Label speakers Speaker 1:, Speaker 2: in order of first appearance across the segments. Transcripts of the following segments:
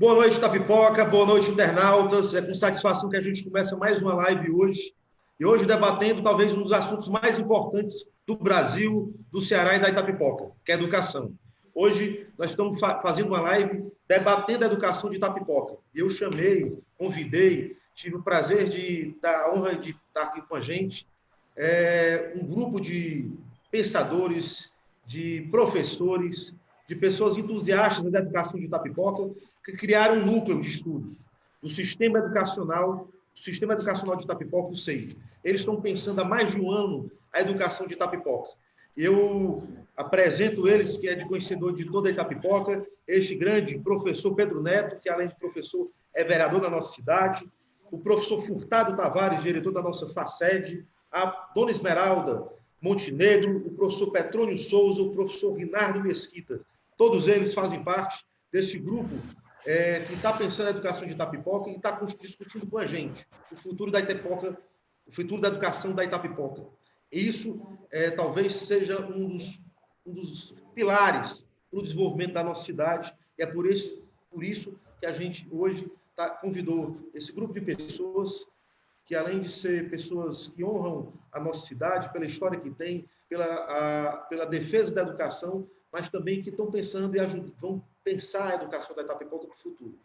Speaker 1: Boa noite, Tapipoca. Boa noite, internautas. É com satisfação que a gente começa mais uma live hoje. E hoje debatendo talvez um dos assuntos mais importantes do Brasil, do Ceará e da Itapipoca, que é a educação. Hoje nós estamos fazendo uma live debatendo a educação de Itapipoca. Eu chamei, convidei, tive o prazer a honra de estar aqui com a gente, um grupo de pensadores, de professores, de pessoas entusiastas da educação de Itapipoca, que criaram um núcleo de estudos do Sistema Educacional de Itapipoca, o SEI. Eles estão pensando há mais de um ano a educação de Itapipoca. Eu apresento eles, que é de conhecedor de toda a Itapipoca, este grande professor Pedro Neto, que além de professor é vereador da nossa cidade, o professor Furtado Tavares, diretor da nossa FACED, a dona Esmeralda Montenegro, o professor Petrônio Souza, o professor Rinaldo Mesquita. Todos eles fazem parte desse grupo que está pensando na educação de Itapipoca e está discutindo com a gente o futuro da Itapipoca, o futuro da educação da Itapipoca. E isso talvez seja um dos pilares para o desenvolvimento da nossa cidade. E é por isso que a gente hoje convidou esse grupo de pessoas que, além de ser pessoas que honram a nossa cidade pela história que tem, pela defesa da educação, mas também que estão pensando e vão pensar a educação da Itapipoca para o futuro.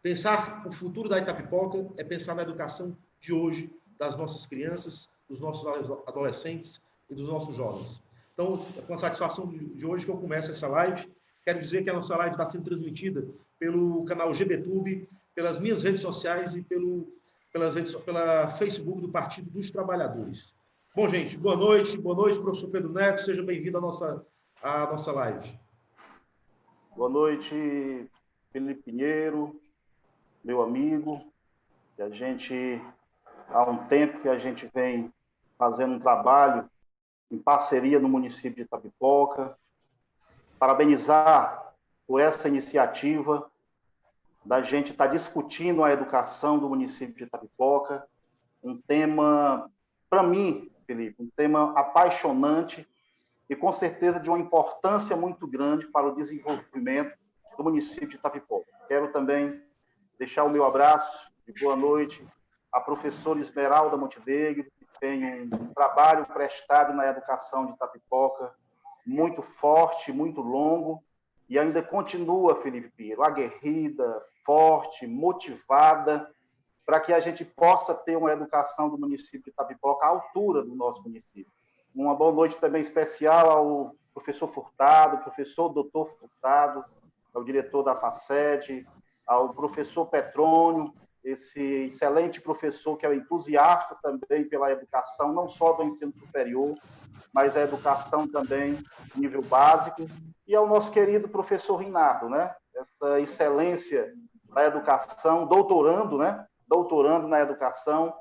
Speaker 1: Pensar o futuro da Itapipoca é pensar na educação de hoje, das nossas crianças, dos nossos adolescentes e dos nossos jovens. Então, é com a satisfação de hoje que eu começo essa live. Quero dizer que a nossa live está sendo transmitida pelo canal GBTube, pelas minhas redes sociais e pela Facebook do Partido dos Trabalhadores. Bom, gente, boa noite, professor Pedro Neto, seja bem-vindo à nossa live.
Speaker 2: Boa noite, Felipe Pinheiro, meu amigo, que a gente, há um tempo que a gente vem fazendo um trabalho em parceria no município de Itapipoca. Parabenizar por essa iniciativa da gente estar discutindo a educação do município de Itapipoca, um tema, para mim, Felipe, um tema apaixonante e com certeza de uma importância muito grande para o desenvolvimento do município de Itapipoca. Quero também deixar o meu abraço de boa noite à professora Esmeralda Montenegro, que tem um trabalho prestado na educação de Itapipoca muito forte, muito longo, e ainda continua, Felipe Pinheiro, aguerrida, forte, motivada, para que a gente possa ter uma educação do município de Itapipoca à altura do nosso município. Uma boa noite também especial ao professor Furtado, professor doutor Furtado, ao diretor da FACED, ao professor Petrônio, esse excelente professor que é entusiasta também pela educação, não só do ensino superior, mas a educação também nível básico, e ao nosso querido professor Rinaldo, né? Essa excelência da educação, doutorando, né? Doutorando na educação,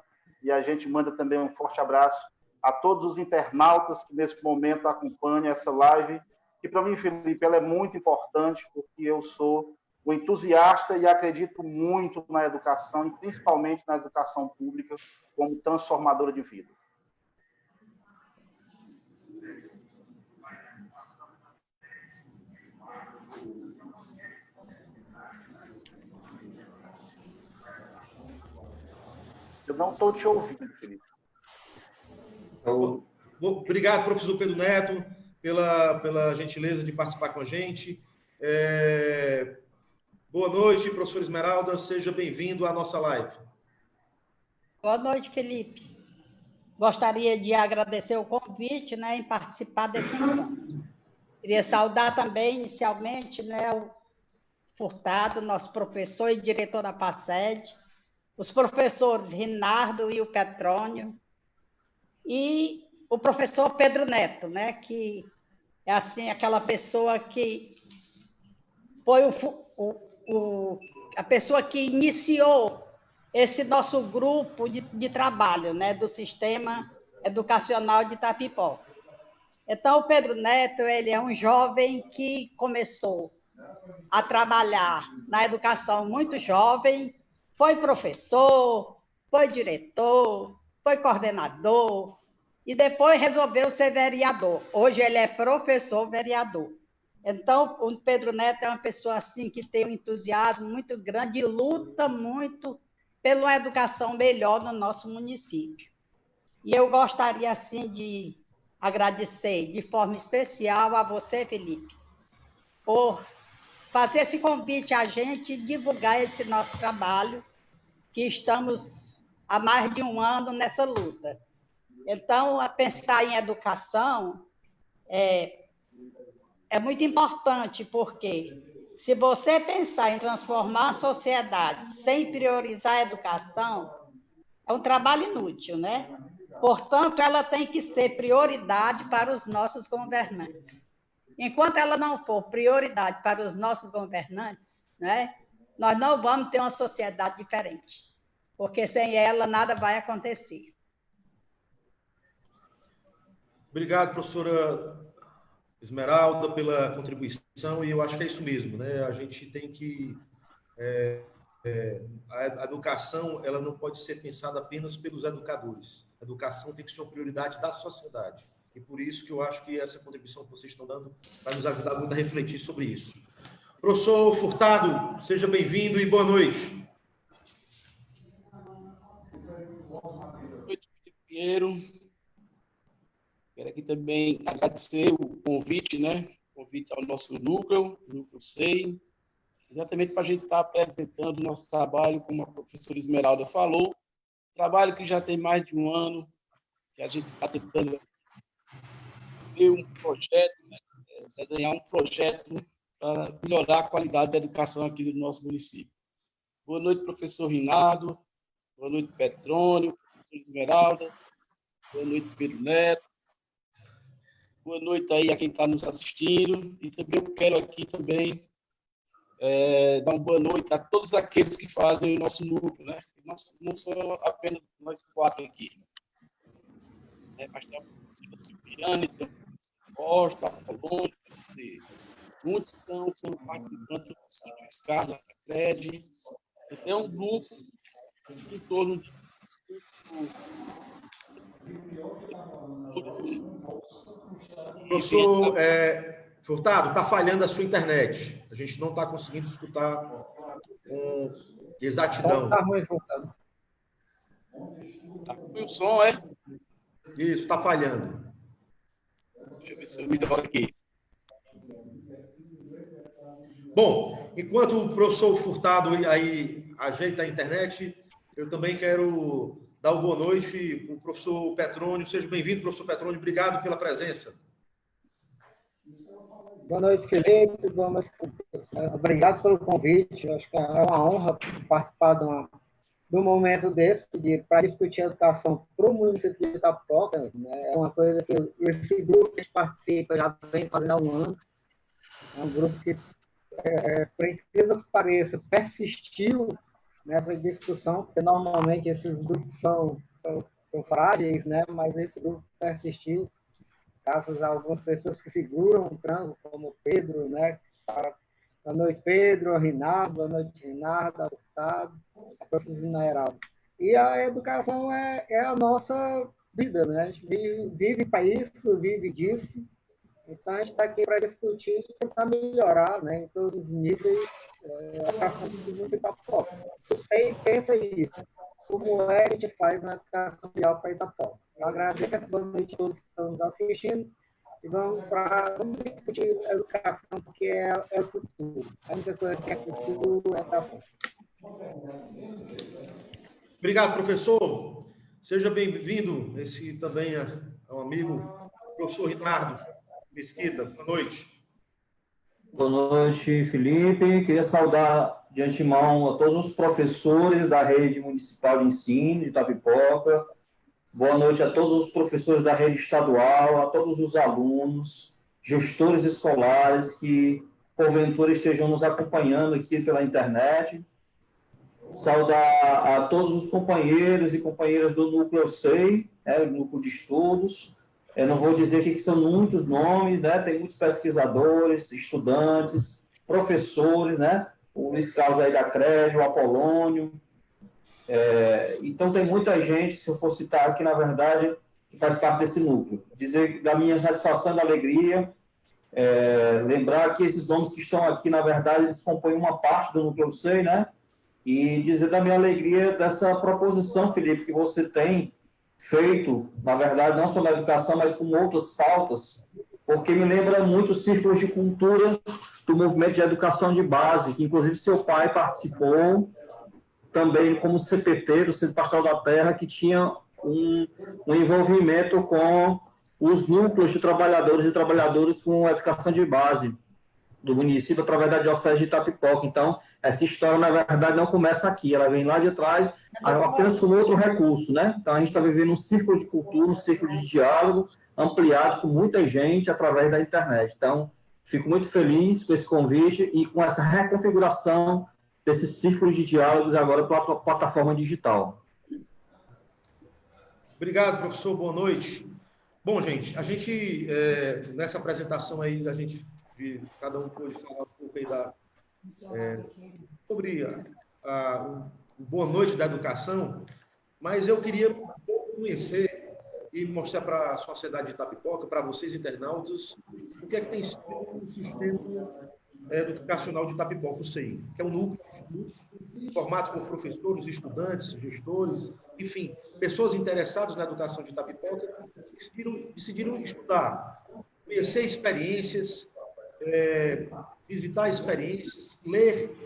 Speaker 2: e a gente manda também um forte abraço a todos os internautas que nesse momento acompanham essa live, que para mim, Felipe, ela é muito importante, porque eu sou um entusiasta e acredito muito na educação, e principalmente na educação pública, como transformadora de vidas. Eu não estou te ouvindo, Felipe.
Speaker 1: Obrigado, professor Pedro Neto, pela gentileza de participar com a gente. Boa noite, professor Esmeralda. Seja bem-vindo à nossa live.
Speaker 3: Boa noite, Felipe. Gostaria de agradecer o convite, né, em participar desse encontro. Queria saudar também, inicialmente, né, o Furtado, nosso professor e diretor da PACED, os professores Rinaldo e o Petrônio, e o professor Pedro Neto, né, que é assim aquela pessoa que foi a pessoa que iniciou esse nosso grupo de trabalho, né, do Sistema Educacional de Itapipoca. Então, o Pedro Neto, ele é um jovem que começou a trabalhar na educação muito jovem, foi professor, foi diretor, foi coordenador e depois resolveu ser vereador. Hoje ele é professor vereador. Então, o Pedro Neto é uma pessoa assim que tem um entusiasmo muito grande e luta muito pela educação melhor no nosso município. E eu gostaria assim de agradecer de forma especial a você, Felipe, por fazer esse convite a gente divulgar esse nosso trabalho, que estamos há mais de um ano nessa luta. Então, a pensar em educação é muito importante, porque se você pensar em transformar a sociedade sem priorizar a educação, é um trabalho inútil, né? Portanto, ela tem que ser prioridade para os nossos governantes. Enquanto ela não for prioridade para os nossos governantes, né, nós não vamos ter uma sociedade diferente, porque sem ela nada vai acontecer.
Speaker 1: Obrigado, professora Esmeralda, pela contribuição, e eu acho que é isso mesmo, né? A gente tem que... a educação, ela não pode ser pensada apenas pelos educadores. A educação tem que ser uma prioridade da sociedade. E por isso que eu acho que essa contribuição que vocês estão dando vai nos ajudar muito a refletir sobre isso. Professor Furtado, seja bem-vindo e boa noite.
Speaker 4: Boa noite, Pinheiro. Quero aqui também agradecer o convite, né? O convite ao nosso núcleo SEI, exatamente para a gente estar apresentando o nosso trabalho, como a professora Esmeralda falou, trabalho que já tem mais de um ano, que a gente está tentando ver um projeto, né? Desenhar um projeto para melhorar a qualidade da educação aqui do nosso município. Boa noite, professor Rinaldo. Boa noite, Petrônio, professor Esmeralda. Boa noite, Pedro Neto. Boa noite aí a quem está nos assistindo. E também eu quero aqui também dar uma boa noite a todos aqueles que fazem o nosso núcleo, né? Não são apenas nós quatro aqui, né? Mas tem a professora Cipriane, tem a professora Costa, a Polônia, muitos são participantes do Sítio Carlos, da CRED. Tem um grupo em torno de
Speaker 1: Professor Furtado, está falhando a sua internet. A gente não está conseguindo escutar com exatidão.
Speaker 5: Está ruim, Furtado.
Speaker 4: Está com o som, é?
Speaker 1: Isso, está falhando.
Speaker 4: Deixa eu ver se eu melhoro aqui.
Speaker 1: Bom, enquanto o professor Furtado aí ajeita a internet, eu também quero dar uma boa noite para o professor Petrônio. Seja bem-vindo, professor Petrônio. Obrigado pela presença.
Speaker 5: Boa noite, Felipe. Boa noite. Obrigado pelo convite. Acho que é uma honra participar de um momento desse para discutir a educação para o município de Itapipoca. Né? É uma coisa que esse grupo que participa já vem fazendo há um ano. É um grupo que, por incrível que pareça, persistiu nessa discussão, porque normalmente esses grupos são frágeis, né? Mas esse grupo persistiu, graças a algumas pessoas que seguram o tranco, como o Pedro, né? Boa noite, Pedro, Rinaldo, boa noite, Rinaldo, Furtado, a professora Heraldo. E a educação é a nossa vida, né? A gente vive para isso, vive disso. Então, a gente está aqui para discutir e tentar melhorar, né, em todos os níveis, a educação que você está próprio. Você pensa isso, como é que a gente faz na educação melhor para Itapipoca. Eu agradeço, boa noite a todos que estão nos assistindo. E vamos discutir a educação, porque é o futuro. A única coisa que é futuro é para frente.
Speaker 1: Obrigado, professor. Seja bem-vindo. Esse também é um amigo, professor Ricardo Mesquita. Boa noite.
Speaker 6: Boa noite, Felipe. Queria saudar de antemão a todos os professores da Rede Municipal de Ensino de Itapipoca. Boa noite a todos os professores da rede estadual, a todos os alunos, gestores escolares que, porventura, estejam nos acompanhando aqui pela internet. Saudar a todos os companheiros e companheiras do Núcleo SEI, do Núcleo de Estudos. Eu não vou dizer aqui que são muitos nomes, né? Tem muitos pesquisadores, estudantes, professores, né? O Luiz Carlos aí da CRED, o Apolônio. Então, tem muita gente, se eu for citar aqui, na verdade, que faz parte desse núcleo. Dizer da minha satisfação e da alegria, lembrar que esses nomes que estão aqui, na verdade, eles compõem uma parte do Núcleo SEI, né? E dizer da minha alegria dessa proposição, Felipe, que você tem feito, na verdade, não só na educação, mas com outras pautas, porque me lembra muito os círculos de cultura do movimento de educação de base, que inclusive seu pai participou, também como CPT, do Centro Pastoral da Terra, que tinha um envolvimento com os núcleos de trabalhadores e trabalhadoras com a educação de base do município, através da Diocese de Itapipoca. Então, essa história, na verdade, não começa aqui, ela vem lá de trás, apenas como outro recurso, né? Então, a gente está vivendo um círculo de cultura, um círculo de diálogo, ampliado com muita gente através da internet. Então, fico muito feliz com esse convite e com essa reconfiguração desses círculos de diálogos agora pela plataforma digital.
Speaker 1: Obrigado, professor. Boa noite. Bom, gente, a gente, nessa apresentação aí, cada um pôde falar um pouco aí sobre o Boa Noite da Educação, mas eu queria conhecer e mostrar para a sociedade de Itapipoca, para vocês internautas, o que é que tem sido o sistema educacional de Itapipoca, o SEI, que é um núcleo formado por professores, estudantes, gestores, enfim, pessoas interessadas na educação de Itapipoca, decidiram estudar, conhecer experiências, visitar experiências, ler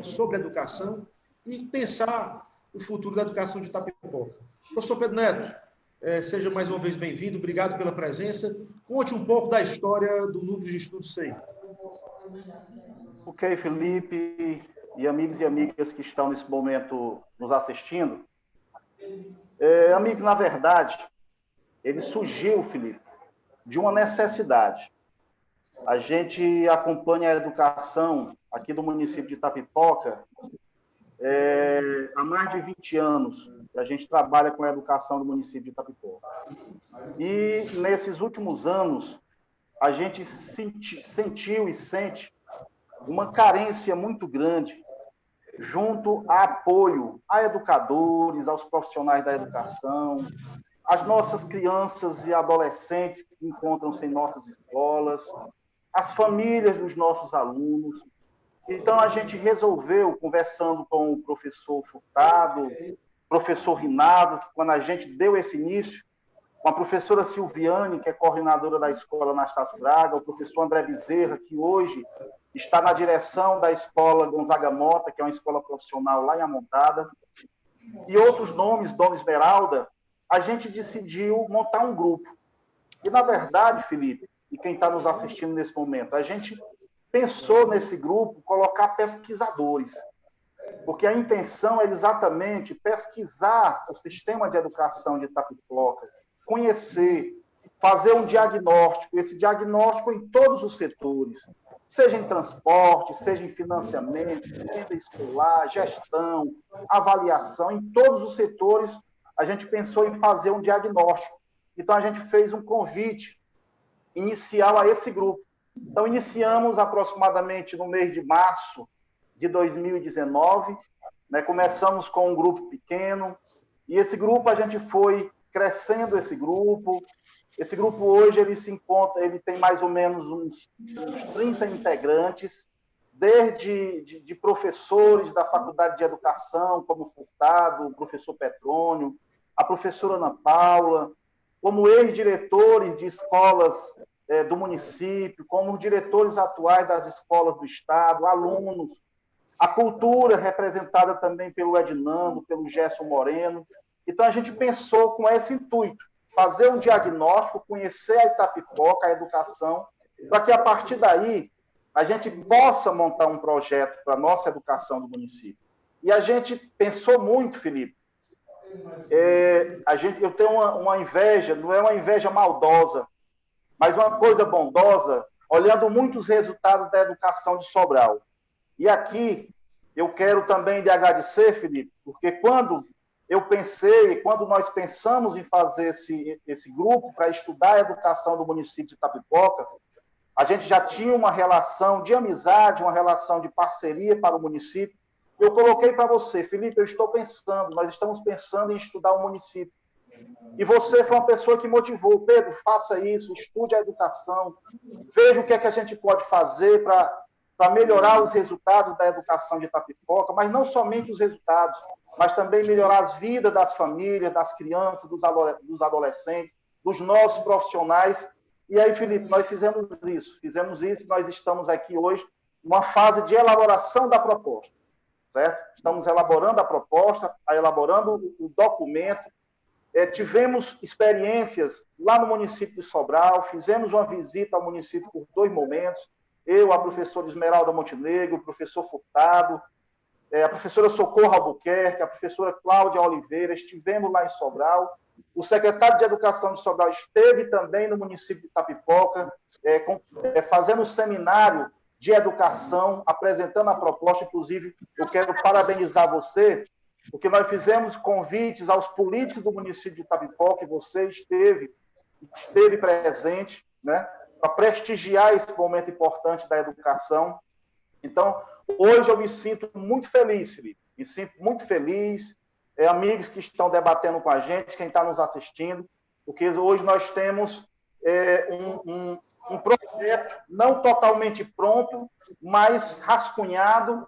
Speaker 1: sobre a educação e pensar o futuro da educação de Itapipoca. Professor Pedro Neto, seja mais uma vez bem-vindo, obrigado pela presença. Conte um pouco da história do Núcleo de Estudos SEI.
Speaker 2: Ok, Felipe e amigos e amigas que estão nesse momento nos assistindo. Amigo, na verdade, ele surgiu, Felipe, de uma necessidade. A gente acompanha a educação aqui do município de Itapipoca há mais de 20 anos. A gente trabalha com a educação do município de Itapipoca. E, nesses últimos anos, a gente sentiu e sente uma carência muito grande junto a apoio a educadores, aos profissionais da educação, às nossas crianças e adolescentes que encontram-se em nossas escolas, as famílias dos nossos alunos. Então, a gente resolveu, conversando com o professor Furtado, professor Rinaldo, que quando a gente deu esse início, com a professora Silviane, que é coordenadora da escola Anastácio Braga, o professor André Bezerra, que hoje está na direção da escola Gonzaga Mota, que é uma escola profissional lá em Amontada, e outros nomes, Dona Esmeralda, a gente decidiu montar um grupo. E, na verdade, Felipe, e quem está nos assistindo nesse momento, a gente pensou nesse grupo colocar pesquisadores, porque a intenção é exatamente pesquisar o sistema de educação de Itapipoca, conhecer, fazer um diagnóstico, esse diagnóstico em todos os setores, seja em transporte, seja em financiamento, renda escolar, gestão, avaliação, em todos os setores, a gente pensou em fazer um diagnóstico. Então, a gente fez um convite inicial a esse grupo. Então, iniciamos aproximadamente no mês de março de 2019, né? Começamos com um grupo pequeno, e esse grupo, a gente foi crescendo esse grupo. Esse grupo hoje, ele tem mais ou menos uns 30 integrantes, desde de professores da Faculdade de Educação, como Furtado, o professor Petrônio, a professora Ana Paula, como ex-diretores de escolas do município, como os diretores atuais das escolas do Estado, alunos, a cultura representada também pelo Ednando, pelo Gerson Moreno. Então, a gente pensou com esse intuito, fazer um diagnóstico, conhecer a Itapipoca, a educação, para que, a partir daí, a gente possa montar um projeto para a nossa educação do município. E a gente pensou muito, Felipe. Eu tenho uma inveja, não é uma inveja maldosa, mas uma coisa bondosa, olhando muitos resultados da educação de Sobral. E aqui, eu quero também lhe agradecer, Felipe, porque quando nós pensamos em fazer esse grupo para estudar a educação do município de Itapipoca, a gente já tinha uma relação de amizade, uma relação de parceria para o município. Eu coloquei para você, Felipe, nós estamos pensando em estudar o município. E você foi uma pessoa que motivou, Pedro, faça isso, estude a educação, veja o que é que a gente pode fazer para melhorar os resultados da educação de Itapipoca, mas não somente os resultados, mas também melhorar as vidas das famílias, das crianças, dos adolescentes, dos nossos profissionais. E aí, Felipe, nós fizemos isso, nós estamos aqui hoje numa fase de elaboração da proposta, certo? Estamos elaborando a proposta, elaborando o documento. Tivemos experiências lá no município de Sobral, fizemos uma visita ao município por 2 momentos, eu, a professora Esmeralda Montenegro, o professor Furtado, a professora Socorro Albuquerque, a professora Cláudia Oliveira, estivemos lá em Sobral. O secretário de Educação de Sobral esteve também no município de Itapipoca, fazendo um seminário de educação, apresentando a proposta. Inclusive, eu quero parabenizar você, porque nós fizemos convites aos políticos do município de Itapipoca, e você esteve presente, né, para prestigiar esse momento importante da educação. Então, hoje eu me sinto muito feliz, Felipe. Me sinto muito feliz. Amigos que estão debatendo com a gente, quem está nos assistindo, porque hoje nós temos um projeto não totalmente pronto, mas rascunhado,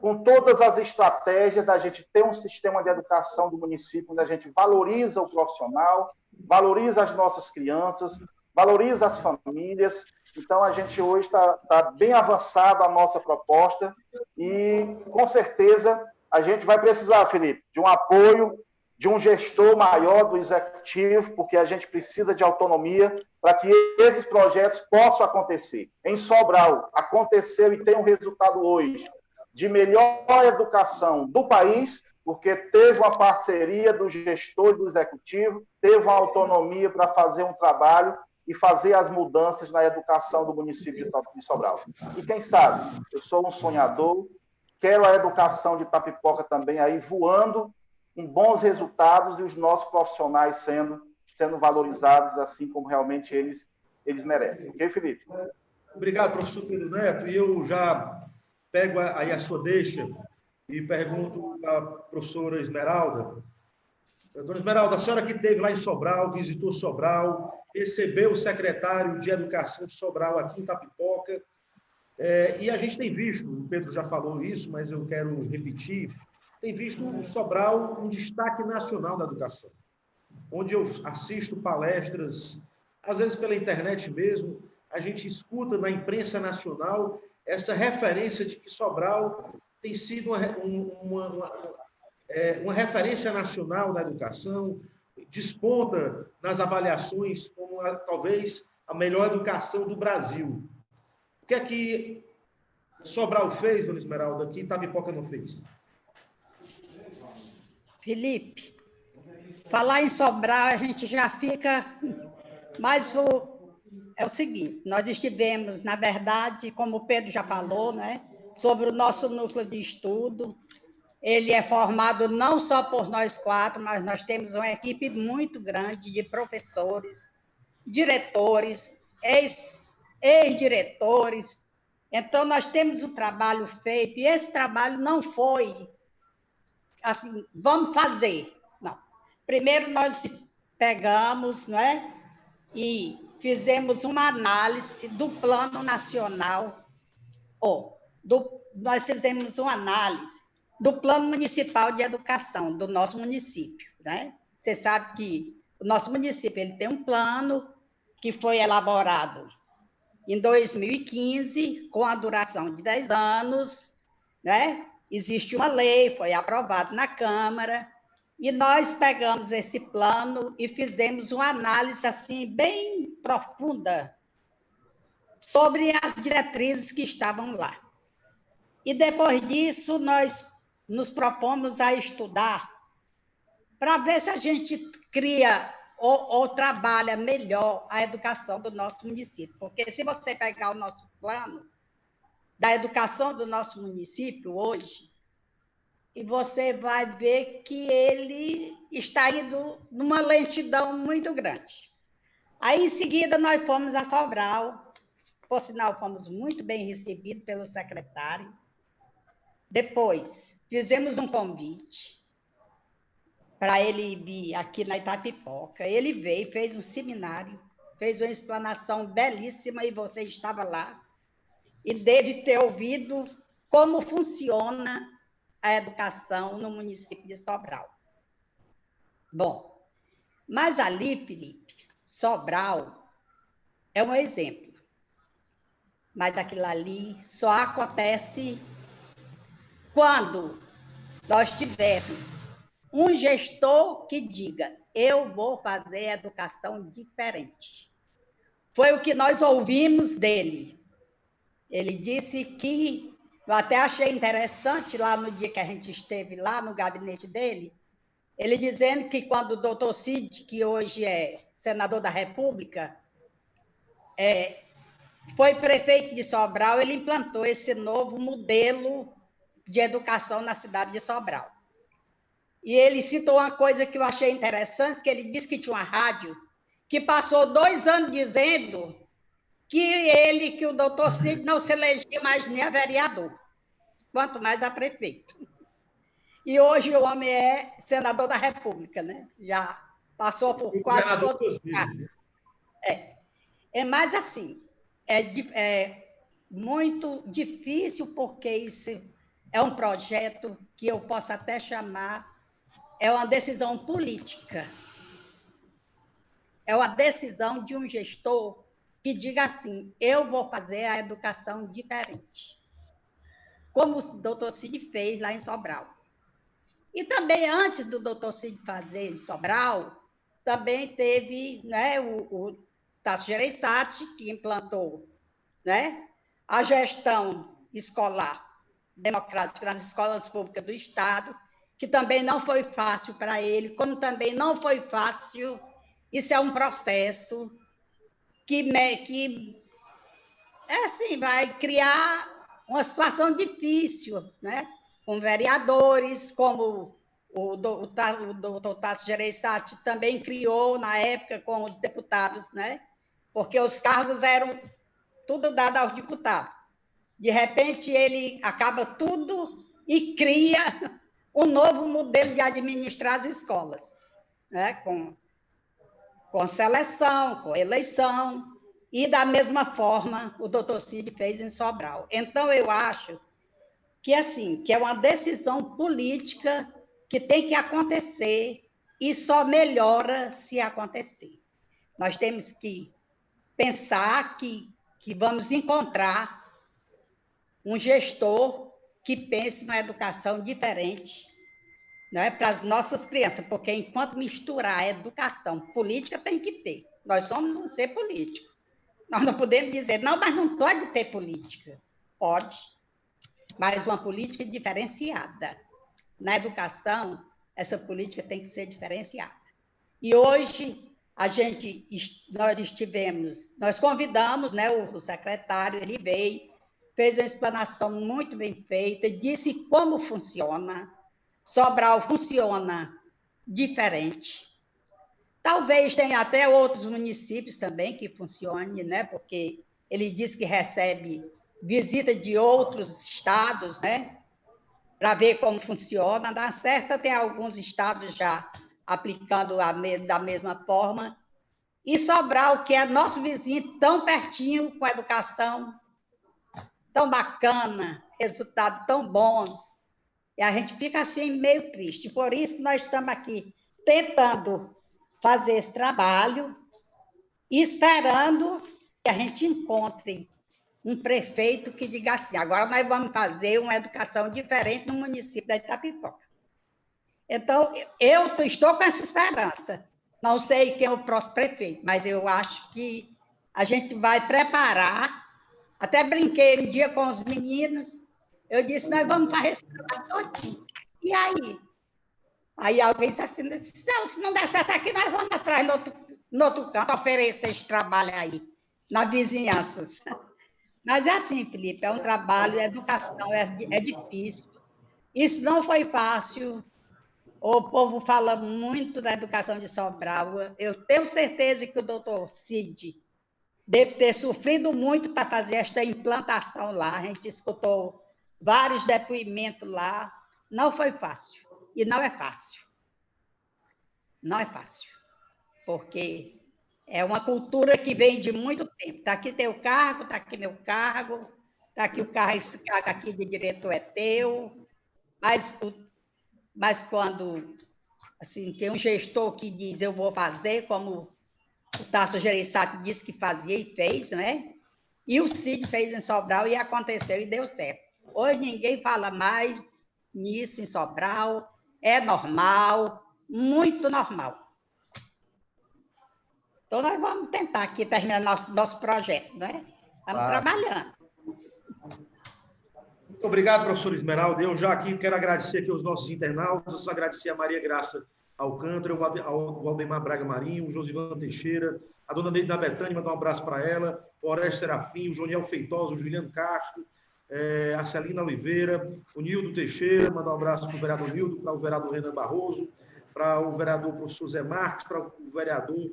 Speaker 2: com todas as estratégias da gente ter um sistema de educação do município onde a gente valoriza o profissional, valoriza as nossas crianças, valoriza as famílias. Então, a gente hoje está bem avançada a nossa proposta e, com certeza, a gente vai precisar, Felipe, de um apoio, de um gestor maior do executivo, porque a gente precisa de autonomia para que esses projetos possam acontecer. Em Sobral, aconteceu e tem um resultado hoje de melhor educação do país, porque teve uma parceria do gestor e do executivo, teve uma autonomia para fazer um trabalho e fazer as mudanças na educação do município de Sobral. E quem sabe, eu sou um sonhador, quero a educação de Itapipoca também aí voando, com bons resultados e os nossos profissionais sendo valorizados assim como realmente eles merecem. Ok, Felipe?
Speaker 1: Obrigado, professor Pedro Neto. E eu já pego aí a sua deixa e pergunto à professora Esmeralda. Dona Esmeralda, a senhora que esteve lá em Sobral, visitou Sobral, recebeu o secretário de Educação de Sobral aqui em Itapipoca, e a gente tem visto, o Pedro já falou isso, mas eu quero repetir, tem visto o Sobral um destaque nacional da educação, onde eu assisto palestras, às vezes pela internet mesmo, a gente escuta na imprensa nacional essa referência de que Sobral tem sido uma referência nacional da educação, desponta nas avaliações como talvez a melhor educação do Brasil. O que é que Sobral fez, dona Esmeralda, que Itapipoca não fez?
Speaker 3: Felipe, falar em Sobral, a gente já fica... Mas é o seguinte, nós estivemos, na verdade, como o Pedro já falou, né, sobre o nosso núcleo de estudo. Ele é formado não só por nós 4, mas nós temos uma equipe muito grande de professores, diretores, ex-diretores. Então, nós temos o trabalho feito, e esse trabalho não foi assim, vamos fazer. Não. Primeiro, nós pegamos, não é? E fizemos uma análise do Plano Nacional, nós fizemos uma análise do Plano Municipal de Educação do nosso município, né? Você sabe que o nosso município ele tem um plano que foi elaborado em 2015, com a duração de 10 anos, né? Existe uma lei, foi aprovada na Câmara, e nós pegamos esse plano e fizemos uma análise assim bem profunda sobre as diretrizes que estavam lá. E depois disso, nós nos propomos a estudar para ver se a gente cria ou trabalha melhor a educação do nosso município. Porque se você pegar o nosso plano da educação do nosso município hoje, e você vai ver que ele está indo numa lentidão muito grande. Aí, em seguida, nós fomos a Sobral, por sinal, fomos muito bem recebidos pelo secretário. Depois, fizemos um convite para ele vir aqui na Itapipoca. Ele veio, fez um seminário, fez uma explanação belíssima, e você estava lá, e deve ter ouvido como funciona a educação no município de Sobral. Bom, mas ali, Felipe, Sobral é um exemplo. Mas aquilo ali só acontece quando nós tivermos um gestor que diga: eu vou fazer educação diferente. Foi o que nós ouvimos dele. Ele disse que, eu até achei interessante lá no dia que a gente esteve lá no gabinete dele, ele dizendo que quando o doutor Cid, que hoje é senador da República, foi prefeito de Sobral, ele implantou esse novo modelo de educação na cidade de Sobral. E ele citou uma coisa que eu achei interessante, que ele disse que tinha uma rádio que passou 2 anos dizendo que o doutor Cid não se elegia mais nem a vereador, quanto mais a prefeito. E hoje o homem é senador da República, né? Já passou por quase todos os casos. É mais assim, é muito difícil, porque isso é um projeto que eu posso até chamar, é uma decisão política. É uma decisão de um gestor que diga assim: eu vou fazer a educação diferente, como o doutor Cid fez lá em Sobral. E também, antes do doutor Cid fazer em Sobral, também teve, né, o Tasso Gereissati, que implantou, né, a gestão escolar democrática nas escolas públicas do Estado, que também não foi fácil para ele, como também não foi fácil. Isso é um processo que assim, vai criar uma situação difícil, né? Com vereadores, como o doutor Tasso Gereissati também criou na época com os deputados, né? Porque os cargos eram tudo dado aos deputados. De repente, ele acaba tudo e cria um novo modelo de administrar as escolas, né? Com seleção, com eleição, e da mesma forma o doutor Cid fez em Sobral. Então, eu acho que, assim, que é uma decisão política que tem que acontecer, e só melhora se acontecer. Nós temos que pensar que vamos encontrar um gestor que pense na educação diferente, né, para as nossas crianças, porque enquanto misturar a educação, política tem que ter. Nós somos um ser político. Nós não podemos dizer, não, mas não pode ter política. Pode, mas uma política diferenciada. Na educação, essa política tem que ser diferenciada. E hoje, nós convidamos, né, o secretário, ele veio, fez uma explanação muito bem feita, disse como funciona. Sobral funciona diferente. Talvez tenha até outros municípios também que funcione, né? Porque ele diz que recebe visita de outros estados, né? Para ver como funciona. Na certa, tem alguns estados já aplicando da mesma forma. E Sobral, que é nosso vizinho, tão pertinho, com educação tão bacana, resultados tão bons. E a gente fica assim meio triste. Por isso nós estamos aqui tentando fazer esse trabalho, esperando que a gente encontre um prefeito que diga assim, agora nós vamos fazer uma educação diferente no município da Itapipoca. Então, eu estou com essa esperança. Não sei quem é o próximo prefeito, mas eu acho que a gente vai preparar. Até brinquei um dia com os meninos, eu disse, nós vamos fazer esse trabalho todinho. E aí? Aí alguém disse assim, não, se não der certo aqui, nós vamos atrás no outro canto, oferecer esse trabalho aí, na vizinhança. Mas é assim, Felipe, é um trabalho, a educação é difícil. Isso não foi fácil. O povo fala muito da educação de Sobral. Eu tenho certeza que o doutor Cid deve ter sofrido muito para fazer esta implantação lá. A gente escutou vários depoimentos lá. Não foi fácil. E não é fácil. Não é fácil. Porque é uma cultura que vem de muito tempo. Está aqui teu cargo, está aqui meu cargo, está aqui o carro, esse cargo aqui de diretor é teu. Mas quando assim, tem um gestor que diz, eu vou fazer, como o Tasso Gereissati disse que fazia e fez, não é? E o Cid fez em Sobral e aconteceu e deu certo. Hoje ninguém fala mais nisso em Sobral, é normal, muito normal. Então nós vamos tentar aqui terminar nosso projeto, não é? Estamos trabalhando.
Speaker 1: Muito obrigado, professor Esmeralda. Eu já aqui quero agradecer aqui aos nossos internautas, agradecer a Maria Graça Alcântara, o Aldemar Braga Marinho, o Josivan Teixeira, a dona Neide Betânia, mandar um abraço para ela, o Orestes Serafim, o Joniel Feitosa, o Juliano Castro, a Celina Oliveira, o Nildo Teixeira, mandar um abraço para o vereador Nildo, para o vereador Renan Barroso, para o vereador professor Zé Marques, para o vereador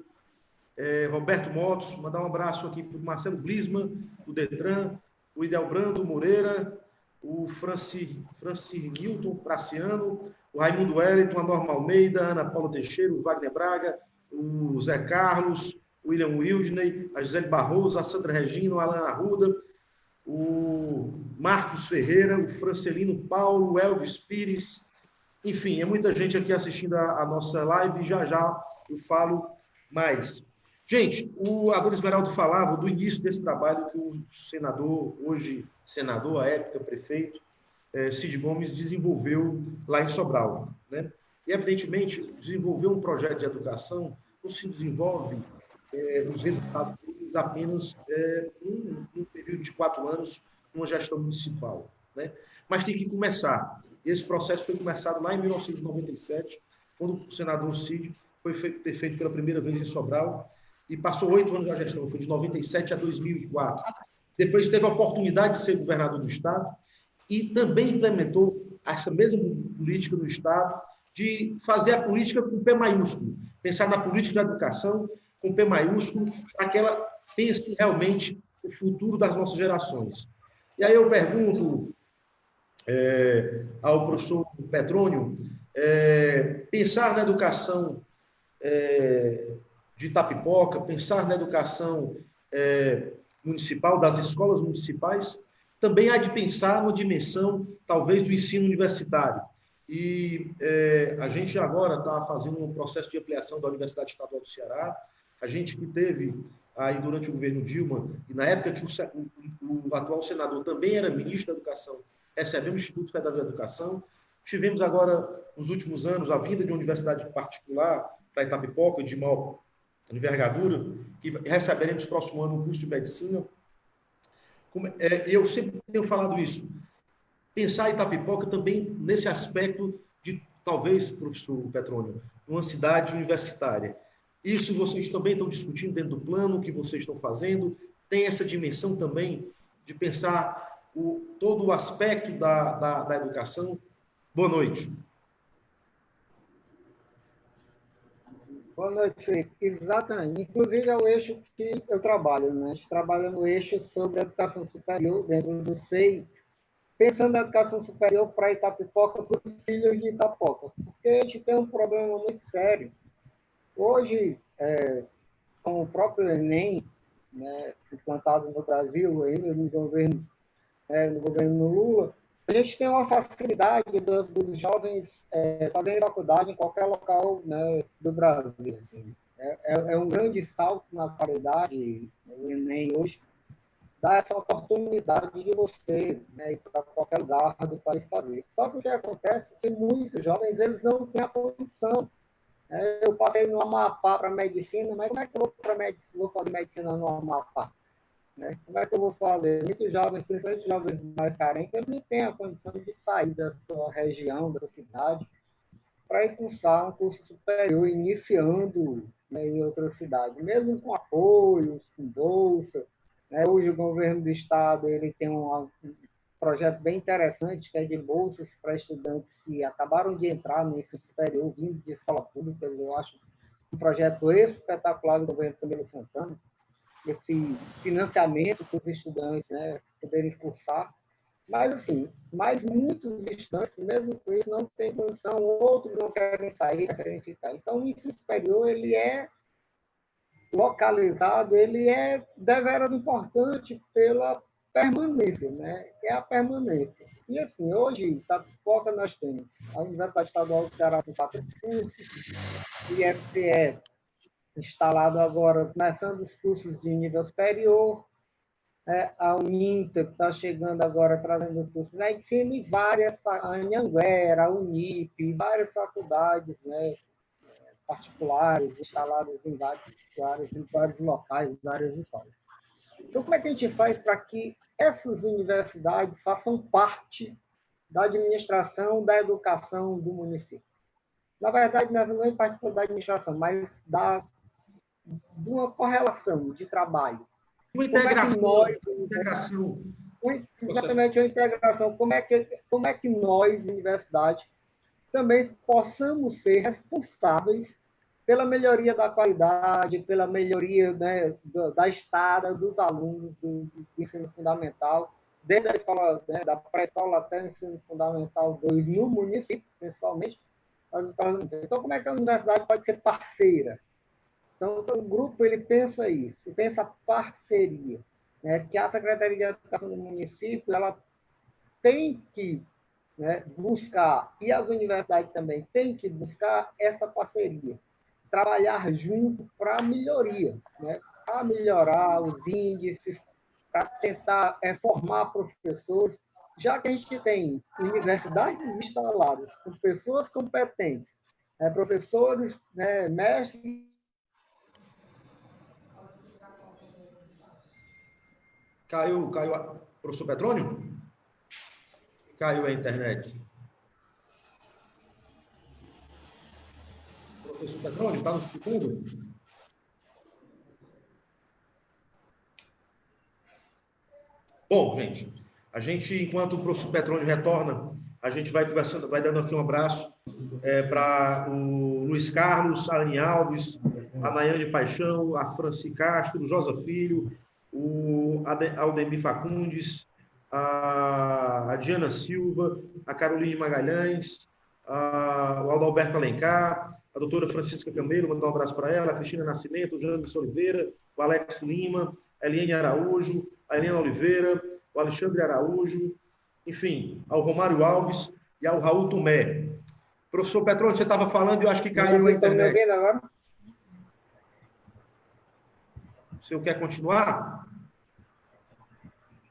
Speaker 1: Roberto Motos, mandar um abraço aqui para o Marcelo Glisman, do Detran, o Idelbrando Moreira, o Newton Praciano, o Raimundo Wellington, a Norma Almeida, a Ana Paula Teixeira, o Wagner Braga, o Zé Carlos, o William Wildney, a Gisele Barroso, a Sandra Regina, o Alan Arruda, o Marcos Ferreira, o Francelino Paulo, o Elvis Pires, enfim, é muita gente aqui assistindo a nossa live, já eu falo mais. Gente, a dona Esmeralda falava do início desse trabalho que o senador, hoje senador, à época prefeito, Cid Gomes, desenvolveu lá em Sobral, né? E, evidentemente, desenvolver um projeto de educação não se desenvolve os resultados apenas num período de 4 anos, numa gestão municipal, né? Mas tem que começar. Esse processo foi começado lá em 1997, quando o senador Cid foi feito pela primeira vez em Sobral, e passou 8 anos na gestão, foi de 97 a 2004. Depois teve a oportunidade de ser governador do Estado e também implementou essa mesma política no Estado de fazer a política com P maiúsculo, pensar na política da educação com P maiúsculo, para que ela pense realmente o futuro das nossas gerações. E aí eu pergunto ao professor Petrônio, pensar na educação de Itapipoca, pensar na educação municipal, das escolas municipais, também há de pensar na dimensão, talvez, do ensino universitário. E a gente agora está fazendo um processo de ampliação da Universidade Estadual do Ceará. A gente que teve aí durante o governo Dilma, e na época que o atual senador também era ministro da Educação, recebemos o Instituto Federal de Educação. Tivemos agora, nos últimos anos, a vinda de uma universidade particular para Itapipoca, de maior envergadura, que receberemos no próximo ano um curso de medicina. Eu sempre tenho falado isso. Pensar em Itapipoca também nesse aspecto de, talvez, professor Petrônio, uma cidade universitária. Isso vocês também estão discutindo dentro do plano que vocês estão fazendo? Tem essa dimensão também de pensar todo o aspecto da educação? Boa noite.
Speaker 5: Boa noite, Felipe. Exatamente. Inclusive, é o eixo que eu trabalho, né? A gente trabalha no eixo sobre a educação superior dentro do SEI, pensando na educação superior para Itapipoca, para os filhos de Itapipoca. Porque a gente tem um problema muito sério. Hoje, com o próprio Enem, né, implantado no Brasil, ainda no governo Lula, a gente tem uma facilidade dos jovens fazerem faculdade em qualquer local, né, do Brasil. Assim. É um grande salto na qualidade, o Enem hoje dá essa oportunidade de você, né, ir para qualquer lugar do país fazer. Só que o que acontece é que muitos jovens eles não têm a condição. Eu passei no Amapá para medicina, mas como é que eu vou fazer medicina no Amapá? Né? Como é que eu vou fazer? Muitos jovens, principalmente jovens mais carentes, eles não têm a condição de sair da sua região, da sua cidade, para ir cursar um curso superior, iniciando, né, em outra cidade, mesmo com apoios, com bolsa. Né? Hoje o governo do estado ele tem um projeto bem interessante, que é de bolsas para estudantes que acabaram de entrar no ensino superior, vindo de escola pública. Eu acho um projeto espetacular do governo Camilo Santana, esse financiamento para os estudantes, né, poderem cursar. Mas, assim, muitos estudantes, mesmo com isso, não têm condição, outros não querem sair, querem ficar. Então, o ensino superior, ele é localizado, ele é deveras importante pela permanência, né? É a permanência. E, assim, hoje, em Itapipoca, nós temos a Universidade Estadual do Ceará com 4 cursos, o IFPE instalado agora, começando os cursos de nível superior, a Uninter, que está chegando agora, trazendo o curso de medicina, e várias, a Anhanguera, a Unip, várias faculdades, né, particulares, instaladas em vários locais, várias escolas. Então, como é que a gente faz para que essas universidades façam parte da administração da educação do município? Na verdade, não é parte da administração, mas de uma correlação de trabalho.
Speaker 1: Uma integração.
Speaker 5: Exatamente, a integração. Como é que nós, universidade, também possamos ser responsáveis pela melhoria da qualidade, pela melhoria, né, da estada dos alunos do ensino fundamental, desde a escola, né, da pré-escola até o ensino fundamental 2, no município, principalmente, as escolas. Então, como é que a universidade pode ser parceira? Então, o grupo ele pensa isso, ele pensa parceria, né, que a Secretaria de Educação do município ela tem que, né, buscar, e as universidades também têm que buscar essa parceria, trabalhar junto para a melhoria, né, para melhorar os índices, para tentar formar professores, já que a gente tem universidades instaladas com pessoas competentes, professores, né, mestres.
Speaker 1: Caiu, professor Petrônio? Caiu a internet. Professor Petrônio, está nos escutando? Bom, gente, enquanto o professor Petrônio retorna, a gente vai conversando, vai dando aqui um abraço para o Luiz Carlos, a Anne Alves, a Nayane Paixão, a Franci Castro, o Josa Filho, o Aldemir Facundes, a Diana Silva, a Caroline Magalhães, o Adalberto Alencar, a doutora Francisca Camelo, mandar um abraço para ela, a Cristina Nascimento, o James Oliveira, o Alex Lima, a Eliane Araújo, a Helena Oliveira, o Alexandre Araújo, enfim, ao Romário Alves e ao Raul Tomé. Professor Petrônio, você estava falando e eu acho que caiu a internet.
Speaker 5: Estão me ouvindo agora?
Speaker 1: O senhor quer continuar?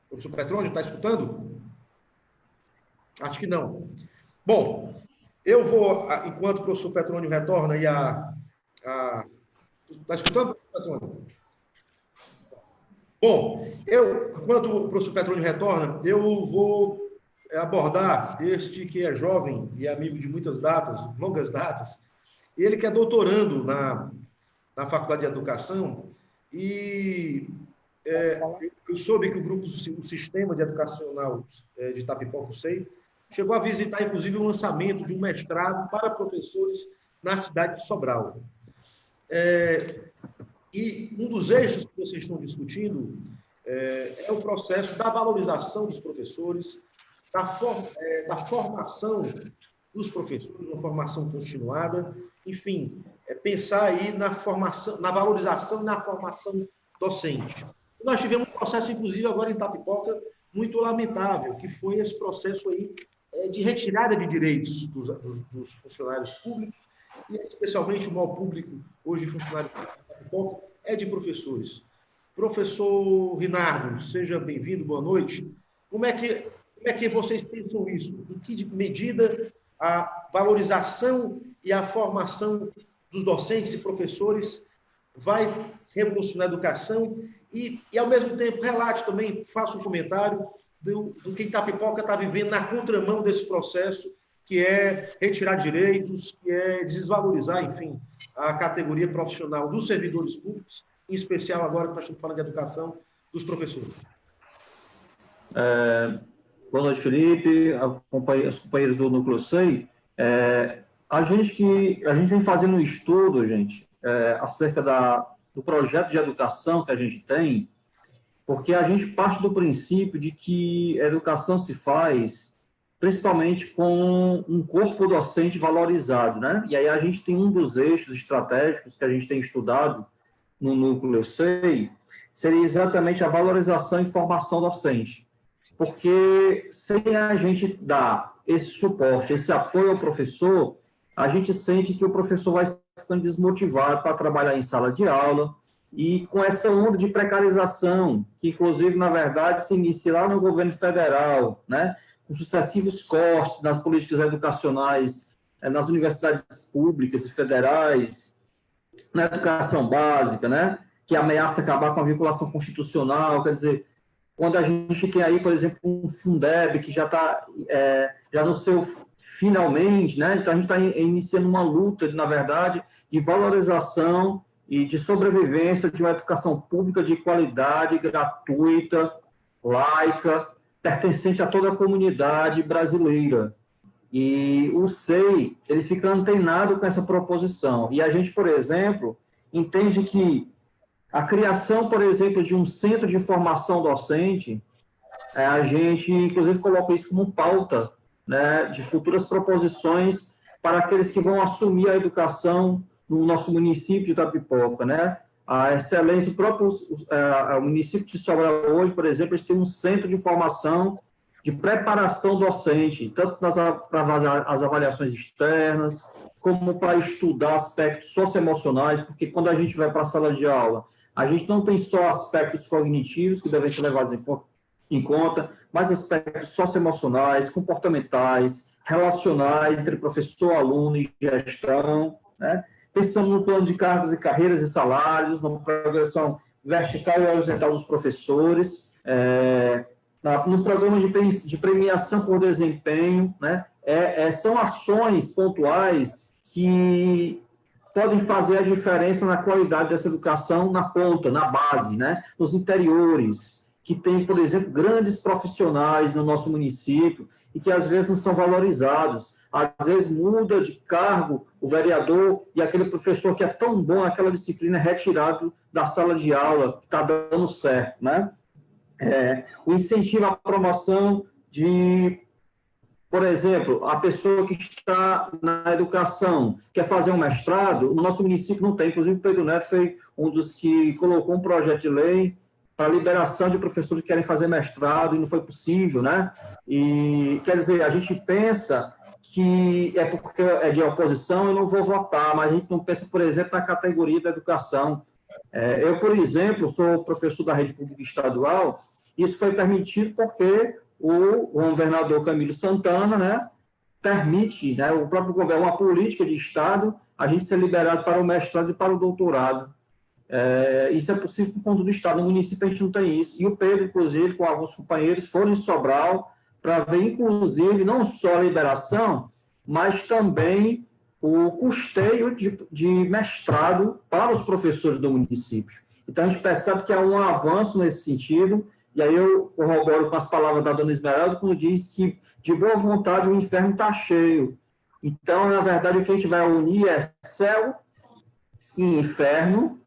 Speaker 1: Professor Petrônio, está escutando? Acho que não. Bom, eu vou, enquanto o professor Petrônio retorna e está escutando, professor Petrônio? Bom, enquanto o professor Petrônio retorna, eu vou abordar este que é jovem e amigo de muitas datas, longas datas, ele que é doutorando na Faculdade de Educação, e eu soube que o Sistema de Educacional de Itapipoca, chegou a visitar, inclusive, o lançamento de um mestrado para professores na cidade de Sobral. E um dos eixos que vocês estão discutindo é o processo da valorização dos professores, da formação dos professores, uma formação continuada, enfim, pensar aí na formação, na valorização e na formação docente. Nós tivemos um processo, inclusive, agora em Itapipoca, muito lamentável, que foi esse processo aí de retirada de direitos dos funcionários públicos, e especialmente o maior público hoje de funcionários públicos é de professores. Professor Rinaldo, seja bem-vindo, boa noite. Como é que vocês pensam isso? Em que medida a valorização e a formação dos docentes e professores vai revolucionar a educação e ao mesmo tempo, relate também, faça um comentário do que Itapipoca está vivendo na contramão desse processo, que é retirar direitos, que é desvalorizar, enfim, a categoria profissional dos servidores públicos, em especial agora que nós estamos falando de educação, dos professores.
Speaker 6: Boa noite, Felipe, os companheiros do Núcleo SEI. A gente vem fazendo um estudo, acerca do projeto de educação que a gente tem, porque a gente parte do princípio de que a educação se faz principalmente com um corpo docente valorizado, né? E aí a gente tem um dos eixos estratégicos que a gente tem estudado no Núcleo SEI, seria exatamente a valorização e formação docente. Porque sem a gente dar esse suporte, esse apoio ao professor, a gente sente que o professor vai ficando desmotivado para trabalhar em sala de aula, e com essa onda de precarização, que inclusive, na verdade, se inicia lá no governo federal, né, com sucessivos cortes nas políticas educacionais, nas universidades públicas e federais, na educação básica, né, que ameaça acabar com a vinculação constitucional, quer dizer, quando a gente tem aí, por exemplo, um Fundeb que já está já no seu finalmente, né, então a gente está iniciando uma luta, na verdade, de valorização e de sobrevivência de uma educação pública de qualidade, gratuita, laica, pertencente a toda a comunidade brasileira. E o SEI, ele fica antenado com essa proposição. E a gente, por exemplo, entende que a criação, por exemplo, de um centro de formação docente, a gente, inclusive, coloca isso como pauta, né, de futuras proposições para aqueles que vão assumir a educação no nosso município de Itapipoca, né? A excelência, o próprio o município de Sobral hoje, por exemplo, eles têm um centro de formação de preparação docente, tanto para as avaliações externas, como para estudar aspectos socioemocionais, porque quando a gente vai para a sala de aula, a gente não tem só aspectos cognitivos que devem ser levados em conta, mas aspectos socioemocionais, comportamentais, relacionais entre professor, aluno e gestão, né? Pensamos no plano de cargos e carreiras e salários, na progressão vertical e horizontal dos professores, no programa de premiação por desempenho, né? São ações pontuais que podem fazer a diferença na qualidade dessa educação na ponta, na base, né? Nos interiores, que tem, por exemplo, grandes profissionais no nosso município e que às vezes não são valorizados. Às vezes muda de cargo o vereador e aquele professor que é tão bom naquela disciplina é retirado da sala de aula, que está dando certo, né? O incentivo à promoção de, por exemplo, a pessoa que está na educação, quer fazer um mestrado, no nosso município não tem, inclusive o Pedro Neto foi um dos que colocou um projeto de lei para a liberação de professores que querem fazer mestrado e não foi possível, né? E, quer dizer, a gente pensa que é porque é de oposição, eu não vou votar, mas a gente não pensa, por exemplo, na categoria da educação. Eu, por exemplo, sou professor da rede pública estadual, e isso foi permitido porque o governador Camilo Santana, né, permite, né, o próprio governo, uma política de Estado, a gente ser liberado para o mestrado e para o doutorado. Isso é possível por conta do Estado. No município a gente não tem isso. E o Pedro, inclusive, com alguns companheiros, foram em Sobral para ver, inclusive, não só a liberação, mas também o custeio de mestrado para os professores do município. Então, a gente percebe que há um avanço nesse sentido, e aí eu corroboro com as palavras da dona Esmeralda, quando diz que, de boa vontade, o inferno está cheio. Então, na verdade, o que a gente vai unir é céu e inferno,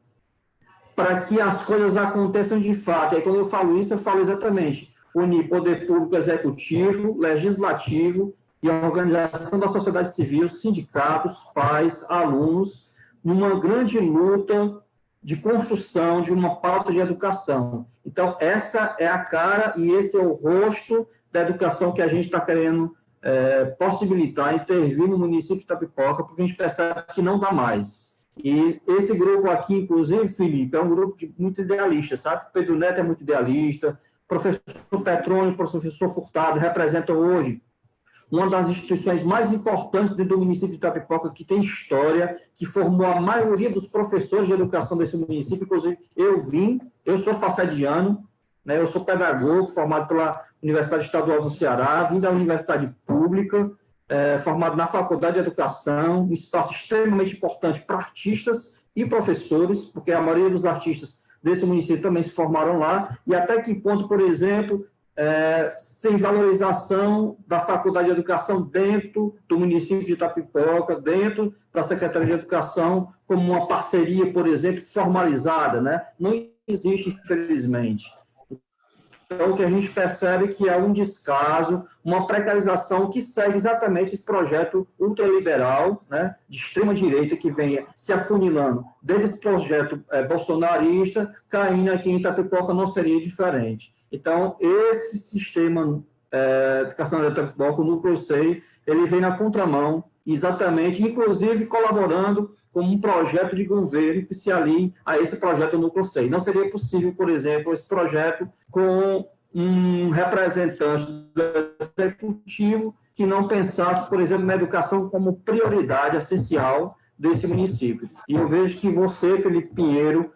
Speaker 6: para que as coisas aconteçam de fato. E aí, quando eu falo isso, eu falo exatamente unir poder público executivo, legislativo e a organização da sociedade civil, sindicatos, pais, alunos, numa grande luta de construção de uma pauta de educação. Então, essa é a cara e esse é o rosto da educação que a gente está querendo possibilitar, intervir no município de Itapipoca, porque a gente percebe que não dá mais. E esse grupo aqui, inclusive, Felipe, é um grupo muito idealista, sabe? Pedro Neto é muito idealista, professor Petrônio, professor Furtado representam hoje uma das instituições mais importantes do município de Itapipoca, que tem história, que formou a maioria dos professores de educação desse município. Inclusive, eu sou facediano, né, eu sou pedagogo, formado pela Universidade Estadual do Ceará, vim da Universidade Pública, formado na Faculdade de Educação, um espaço extremamente importante para artistas e professores, porque a maioria dos artistas desse município também se formaram lá, e até que ponto, por exemplo, sem valorização da Faculdade de Educação dentro do município de Itapipoca, dentro da Secretaria de Educação, como uma parceria, por exemplo, formalizada, né? Não existe, infelizmente. Então, o que a gente percebe que é um descaso, uma precarização que segue exatamente esse projeto ultraliberal, né, de extrema-direita, que vem se afunilando desde esse projeto bolsonarista, caindo aqui em Itapipoca não seria diferente. Então, esse sistema educacional de Itapipoca, o Núcleo SEI, ele vem na contramão, exatamente, inclusive colaborando com um projeto de governo que se alie a esse projeto do Núcleo SEI. Não seria possível, por exemplo, esse projeto com um representante do executivo que não pensasse, por exemplo, na educação como prioridade essencial desse município. E eu vejo que você, Felipe Pinheiro,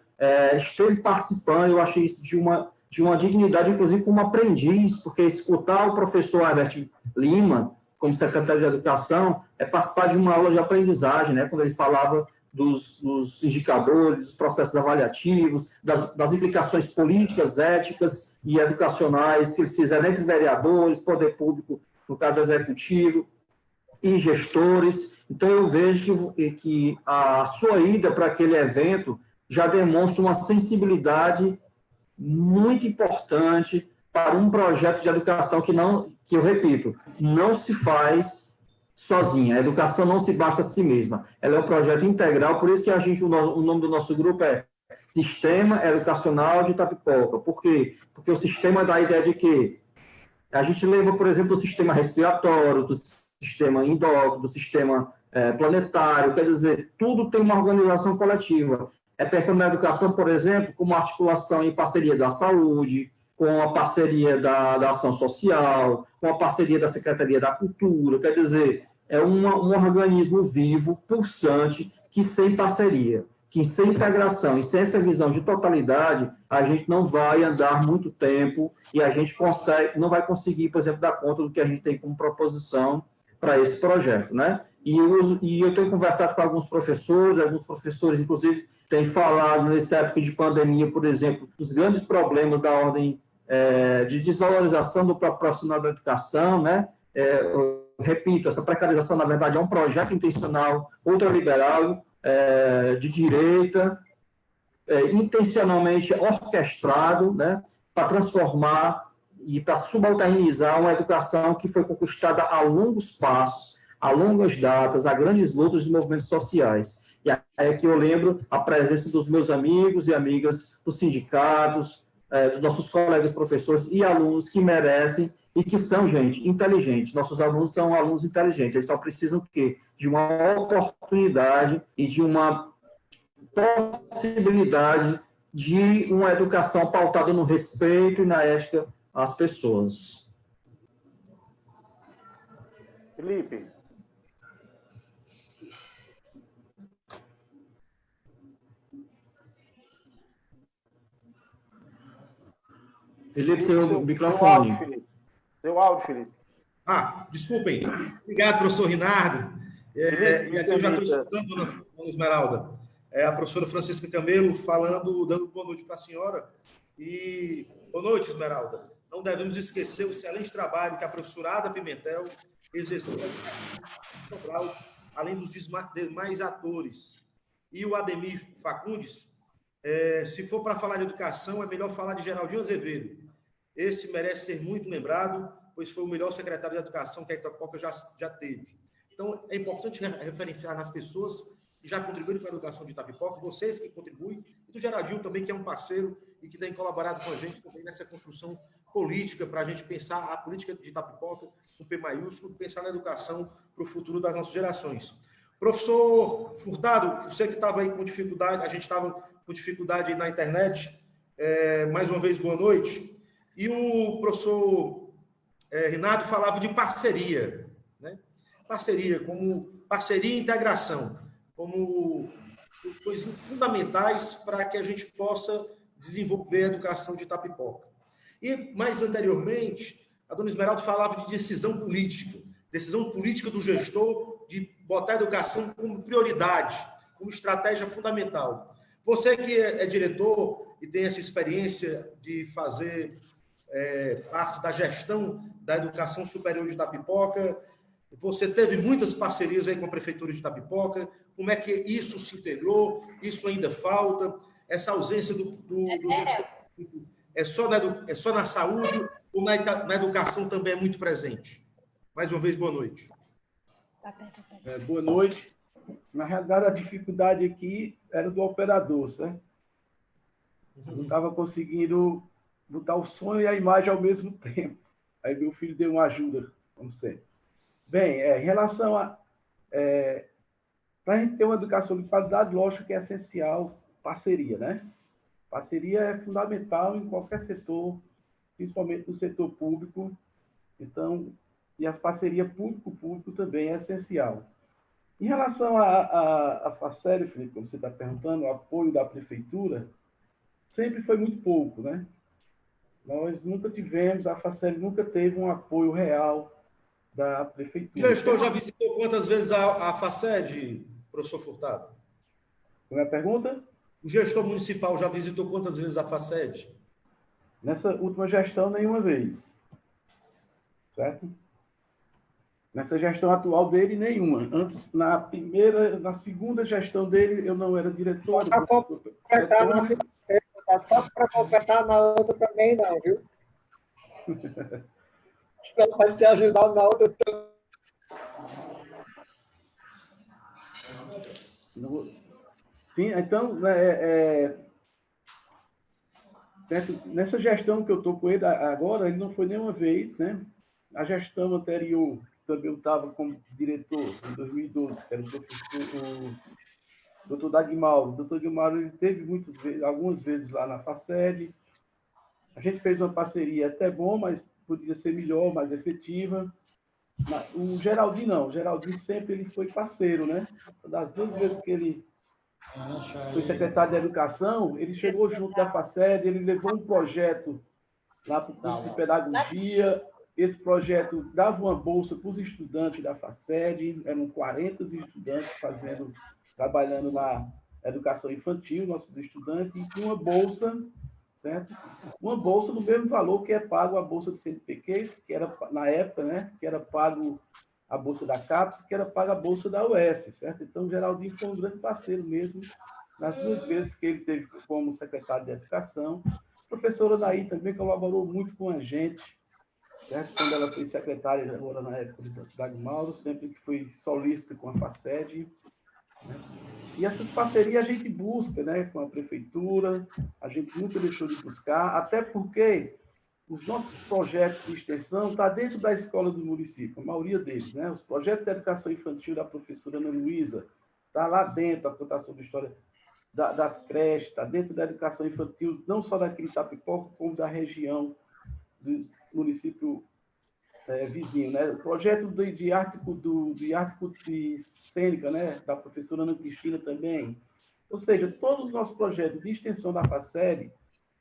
Speaker 6: esteve participando, eu achei isso de uma dignidade, inclusive como aprendiz, porque escutar o professor Herbert Lima, como secretário de Educação, é participar de uma aula de aprendizagem, né, quando ele falava dos indicadores, dos processos avaliativos, das implicações políticas, éticas e educacionais, que eles fizeram entre vereadores, poder público, no caso executivo, e gestores. Então, eu vejo que a sua ida para aquele evento já demonstra uma sensibilidade muito importante para um projeto de educação que eu repito, não se faz sozinha. A educação não se basta a si mesma. Ela é um projeto integral, por isso que o nome do nosso grupo é Sistema Educacional de Itapipoca. Por quê? Porque o sistema dá a ideia de que a gente lembra, por exemplo, do sistema respiratório, do sistema endócrino, do sistema planetário, quer dizer, tudo tem uma organização coletiva. Pensando na educação, por exemplo, como articulação em parceria da saúde, com a parceria da ação social, com a parceria da Secretaria da Cultura, quer dizer, é um organismo vivo, pulsante, que sem parceria, que sem integração e sem essa visão de totalidade, a gente não vai andar muito tempo e a gente não vai conseguir, por exemplo, dar conta do que a gente tem como proposição para esse projeto, né? E eu tenho conversado com alguns professores, inclusive, têm falado, nessa época de pandemia, por exemplo, dos grandes problemas da ordem de desvalorização do profissional da educação, né? Eu repito, essa precarização, na verdade, é um projeto intencional ultraliberal, de direita, intencionalmente orquestrado, né? Para transformar e para subalternizar uma educação que foi conquistada a longos passos, a longas datas, a grandes lutas dos movimentos sociais. E aí que eu lembro a presença dos meus amigos e amigas dos sindicatos, dos nossos colegas professores e alunos que merecem e que são gente inteligente. Nossos alunos são alunos inteligentes, eles só precisam do quê? De uma oportunidade e de uma possibilidade de uma educação pautada no respeito e na ética às pessoas.
Speaker 2: Felipe.
Speaker 6: Felipe, seu microfone.
Speaker 2: Seu áudio, Felipe.
Speaker 1: Desculpem. Obrigado, professor Rinaldo. E aqui eu já estou escutando, dona Esmeralda, a professora Francisca Camelo dando boa noite para a senhora. E boa noite, Esmeralda. Não devemos esquecer o excelente trabalho que a professora Ada Pimentel exerceu além dos demais atores. E o Ademir Facundes, se for para falar de educação, é melhor falar de Geraldinho Azevedo. Esse merece ser muito lembrado, pois foi o melhor secretário de educação que a Itapipoca já teve. Então, é importante referenciar nas pessoas que que já contribuíram com a educação de Itapipoca, vocês que contribuem, e do Geraldinho também, que é um parceiro e que tem colaborado com a gente também nessa construção política, para a gente pensar a política de Itapipoca, com P maiúsculo, pensar na educação para o futuro das nossas gerações. Professor Furtado, você que estava aí com dificuldade, a gente estava com dificuldade na internet, mais uma vez, boa noite. E o professor Renato falava de parceria, né? Parceria e integração, como coisas fundamentais para que a gente possa desenvolver a educação de Itapipoca. E, mais anteriormente, a dona Esmeralda falava de decisão política do gestor de botar a educação como prioridade, como estratégia fundamental. Você que é diretor e tem essa experiência de fazer parte da gestão da educação superior de Itapipoca, você teve muitas parcerias aí com a Prefeitura de Itapipoca, como é que isso se integrou, isso ainda falta, essa ausência do gestor público é só na saúde ou na educação também é muito presente? Mais uma vez, boa noite.
Speaker 7: Boa noite. Na realidade, a dificuldade aqui era do operador, certo? Não estava conseguindo botar o som e a imagem ao mesmo tempo. Aí meu filho deu uma ajuda, como sempre. Bem, em relação a... para a gente ter uma educação de qualidade, lógico que é essencial parceria, né? Parceria é fundamental em qualquer setor, principalmente no setor público. Então, e as parcerias público-público também é essencial. Em relação à FACEL, Felipe, como você está perguntando, o apoio da Prefeitura sempre foi muito pouco, né? Nós nunca tivemos, a FACEL nunca teve um apoio real da Prefeitura.
Speaker 1: O gestor já visitou quantas vezes a FACED, professor Furtado?
Speaker 7: Qual é a pergunta?
Speaker 1: O gestor municipal já visitou quantas vezes a FACED?
Speaker 7: Nessa última gestão, nenhuma vez. Certo? Nessa gestão atual dele, nenhuma. Antes, na segunda gestão dele, eu não era diretor.
Speaker 5: Só para completar, na outra também não, viu? Espero para te ajudar na outra também.
Speaker 7: Sim, então, nessa gestão que eu estou com ele agora, ele não foi nenhuma vez, né? A gestão anterior, também eu estava como diretor, em 2012, que era o professor, o doutor Dagmauro. O doutor Dagmauro, ele teve algumas vezes lá na FACED. A gente fez uma parceria até bom, mas podia ser melhor, mais efetiva. O Geraldinho não. O Geraldinho sempre ele foi parceiro, né? Das 2 vezes que ele foi secretário de Educação, ele chegou junto da FACED, ele levou um projeto lá para o curso de pedagogia. Esse projeto dava uma bolsa para os estudantes da FACED, eram 40 estudantes trabalhando na educação infantil, nossos estudantes, e tinha uma bolsa, certo? Uma bolsa do mesmo valor que é pago a bolsa do CNPq, que era, na época, né, que era pago a bolsa da CAPES, que era paga a bolsa da UES, certo? Então, o Geraldinho foi um grande parceiro mesmo, nas 2 vezes que ele teve como secretário de Educação. A professora Naí também colaborou muito com a gente, certo? Quando ela foi secretária, agora na época de Dagmauro, sempre que foi solícita com a FACED. Né? E essas parcerias a gente busca, né, com a Prefeitura, a gente nunca deixou de buscar, até porque os nossos projetos de extensão estão dentro da escola do município, a maioria deles, né? Os projetos de educação infantil da professora Ana Luísa, está lá dentro, a plantação de história das creches, está dentro da educação infantil, não só daqui de Itapipoca, como da região do município vizinho, né? O projeto de arte cênica, né? Da professora Ana Cristina também. Ou seja, todos os nossos projetos de extensão da FACED,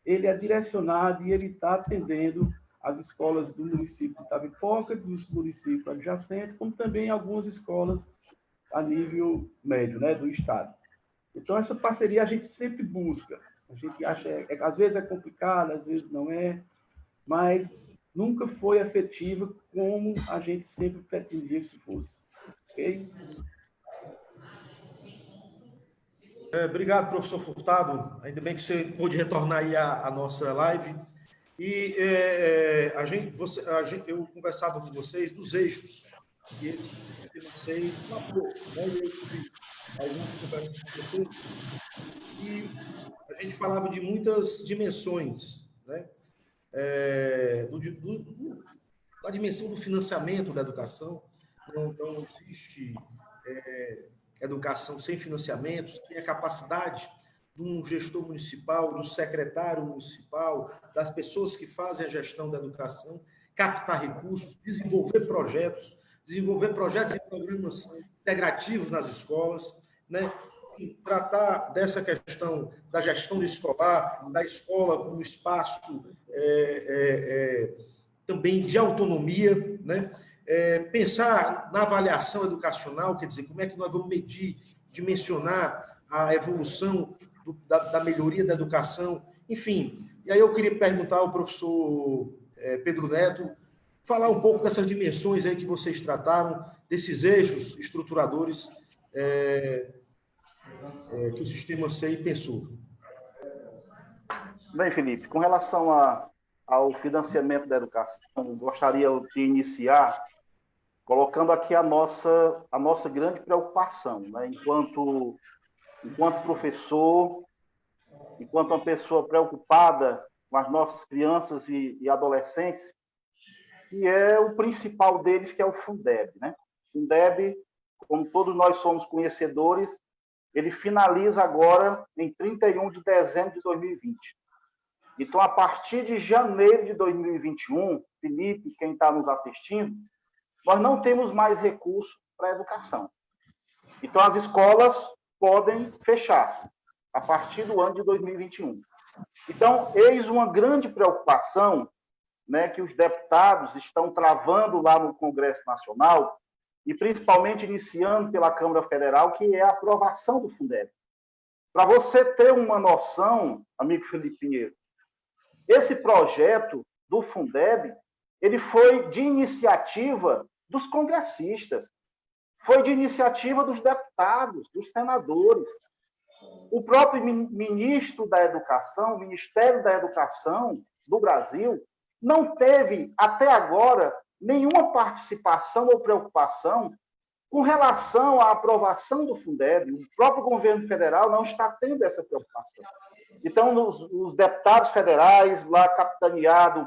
Speaker 7: ele é direcionado e ele está atendendo as escolas do município de Itapipoca, dos municípios adjacentes, como também algumas escolas a nível médio, né, do estado. Então, essa parceria a gente sempre busca. A gente acha, às vezes é complicado, às vezes não é, mas nunca foi efetiva como a gente sempre pretendia que fosse. Ok?
Speaker 1: Obrigado, professor Furtado. Ainda bem que você pôde retornar aí à nossa live. E eu conversava com vocês dos eixos que esse sistema SEI matou, né? algumas conversas com vocês, e a gente falava de muitas dimensões, né? Da dimensão do financiamento da educação. Não existe educação sem financiamentos, tem a capacidade de um gestor municipal, do secretário municipal, das pessoas que fazem a gestão da educação, captar recursos, desenvolver projetos e programas integrativos nas escolas, né? E tratar dessa questão da gestão escolar, da escola como espaço também de autonomia, né? Pensar na avaliação educacional, quer dizer, como é que nós vamos medir, dimensionar a evolução da melhoria da educação, enfim. E aí eu queria perguntar ao professor Pedro Neto, falar um pouco dessas dimensões aí que vocês trataram, desses eixos estruturadores que o Sistema SEI pensou.
Speaker 2: Bem, Felipe, com relação ao financiamento da educação, gostaria de iniciar colocando aqui a nossa grande preocupação, né? Enquanto professor, enquanto uma pessoa preocupada com as nossas crianças e adolescentes, que é o principal deles, que é o Fundeb, né? O Fundeb, como todos nós somos conhecedores, ele finaliza agora em 31 de dezembro de 2020. Então, a partir de janeiro de 2021, Felipe, quem está nos assistindo, nós não temos mais recurso para a educação. Então, as escolas podem fechar a partir do ano de 2021. Então, eis uma grande preocupação, né, que os deputados estão travando lá no Congresso Nacional, e principalmente iniciando pela Câmara Federal, que é a aprovação do Fundeb. Para você ter uma noção, amigo Felipe Pinheiro, esse projeto do Fundeb, ele foi de iniciativa dos congressistas, foi de iniciativa dos deputados, dos senadores. O próprio ministro da Educação, o Ministério da Educação do Brasil, não teve, até agora, nenhuma participação ou preocupação com relação à aprovação do Fundeb. O próprio governo federal não está tendo essa preocupação. Então, os deputados federais, lá capitaneado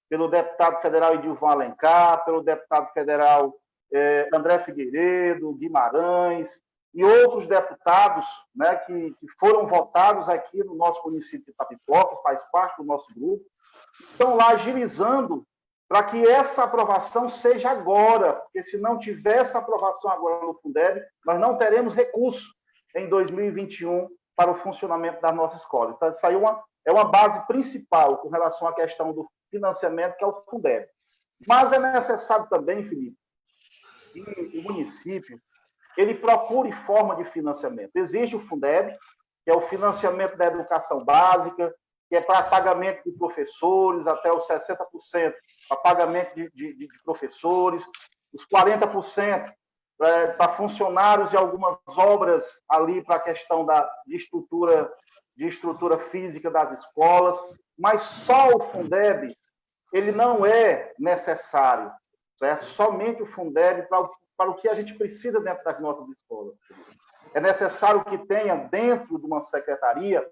Speaker 2: pelo deputado federal Edilvan Alencar, pelo deputado federal André Figueiredo, Guimarães, e outros deputados, né, que foram votados aqui no nosso município de Itapipoca, faz parte do nosso grupo, estão lá agilizando para que essa aprovação seja agora, porque se não tiver essa aprovação agora no Fundeb, nós não teremos recurso em 2021 para o funcionamento da nossa escola. Então, isso aí é uma base principal com relação à questão do financiamento, que é o Fundeb. Mas é necessário também, Felipe, que o município ele procure forma de financiamento. Existe o Fundeb, que é o financiamento da educação básica, que é para pagamento de professores, até os 60% para pagamento de professores, os 40% para funcionários e algumas obras ali para a questão de estrutura física das escolas, mas só o Fundeb ele não é necessário, certo? Somente o Fundeb para o que a gente precisa dentro das nossas escolas. É necessário que tenha dentro de uma secretaria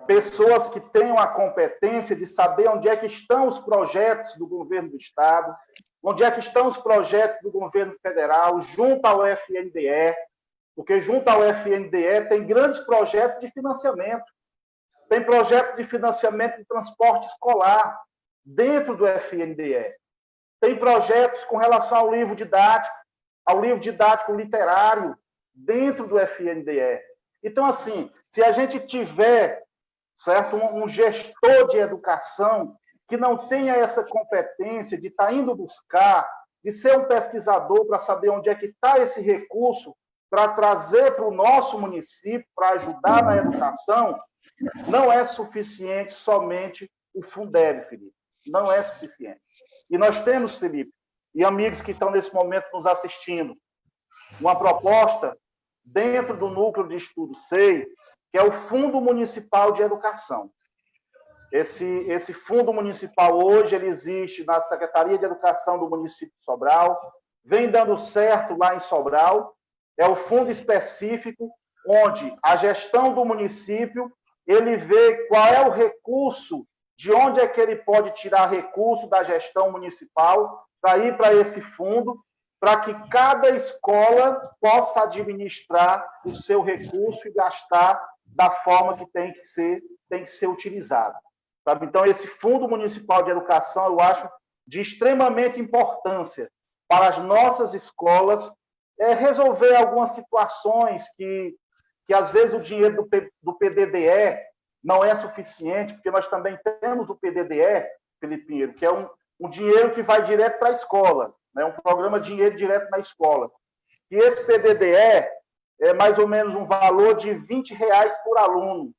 Speaker 2: pessoas que tenham a competência de saber onde é que estão os projetos do governo do Estado, onde é que estão os projetos do governo federal, junto ao FNDE, porque junto ao FNDE tem grandes projetos de financiamento. Tem projeto de financiamento de transporte escolar dentro do FNDE. Tem projetos com relação ao livro didático literário dentro do FNDE. Então, assim, se a gente tiver, certo, um gestor de educação que não tenha essa competência de estar indo buscar, de ser um pesquisador para saber onde é que está esse recurso para trazer para o nosso município, para ajudar na educação, não é suficiente somente o Fundeb, Felipe. Não é suficiente. E nós temos, Felipe, e amigos que estão nesse momento nos assistindo, uma proposta dentro do Núcleo de Estudo SEI, que é o Fundo Municipal de Educação. Esse fundo municipal hoje ele existe na Secretaria de Educação do município de Sobral, vem dando certo lá em Sobral, é o fundo específico, onde a gestão do município, ele vê qual é o recurso, de onde é que ele pode tirar recurso da gestão municipal para ir para esse fundo, para que cada escola possa administrar o seu recurso e gastar da forma que tem que ser utilizado. Sabe? Então, esse Fundo Municipal de Educação, eu acho de extremamente importância para as nossas escolas resolver algumas situações que às vezes o dinheiro do PDDE não é suficiente, porque nós também temos o PDDE, Felipe Pinheiro, que é um dinheiro que vai direto para a escola, né? Um programa de dinheiro direto na escola. E esse PDDE é mais ou menos um valor de R$20 por aluno,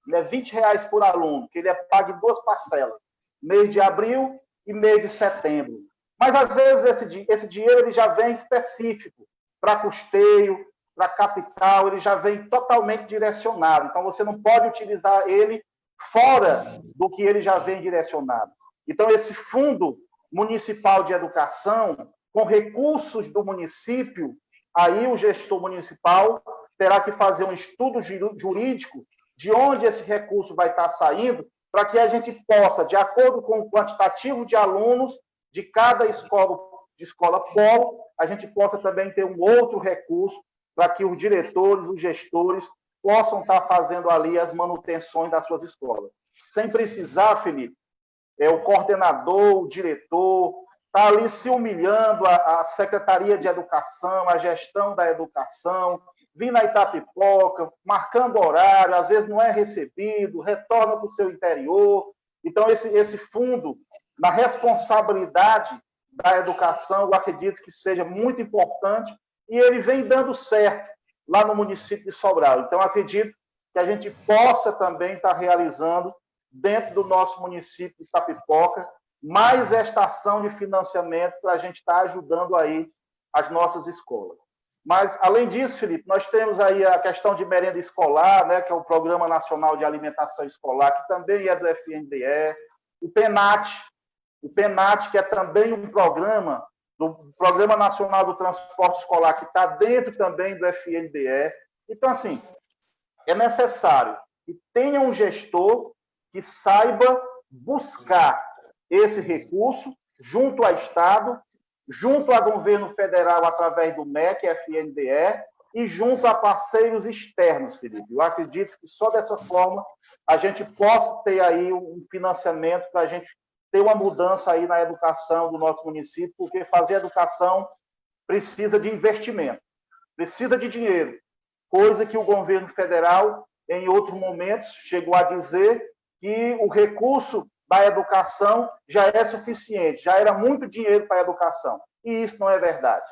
Speaker 2: né? R$20 por aluno, que ele é pago em 2 parcelas, mês de abril e mês de setembro. Mas, às vezes, esse dinheiro ele já vem específico para custeio, para capital, ele já vem totalmente direcionado. Então, você não pode utilizar ele fora do que ele já vem direcionado. Então, esse Fundo Municipal de Educação, com recursos do município, aí o gestor municipal terá que fazer um estudo jurídico de onde esse recurso vai estar saindo, para que a gente possa, de acordo com o quantitativo de alunos de cada escola polo, a gente possa também ter um outro recurso para que os diretores, os gestores, possam estar fazendo ali as manutenções das suas escolas. Sem precisar, Felipe, o coordenador, o diretor, está ali se humilhando, a Secretaria de Educação, a gestão da educação, vir na Itapipoca, marcando horário, às vezes não é recebido, retorna para o seu interior. Então, esse fundo, na responsabilidade da educação, eu acredito que seja muito importante, e ele vem dando certo lá no município de Sobral. Então, acredito que a gente possa também estar realizando, dentro do nosso município de Itapipoca, mais esta ação de financiamento para a gente estar ajudando aí as nossas escolas. Mas, além disso, Felipe, nós temos aí a questão de merenda escolar, né, que é o Programa Nacional de Alimentação Escolar, que também é do FNDE, o PENAT, que é também um programa do Programa Nacional do Transporte Escolar, que está dentro também do FNDE. Então, assim, é necessário que tenha um gestor que saiba buscar esse recurso junto ao Estado, junto ao governo federal através do MEC, FNDE, e junto a parceiros externos, Felipe. Eu acredito que só dessa forma a gente possa ter aí um financiamento para a gente ter uma mudança aí na educação do nosso município, porque fazer educação precisa de investimento, precisa de dinheiro, coisa que o governo federal, em outros momentos, chegou a dizer que o recurso da educação já é suficiente, já era muito dinheiro para a educação. E isso não é verdade.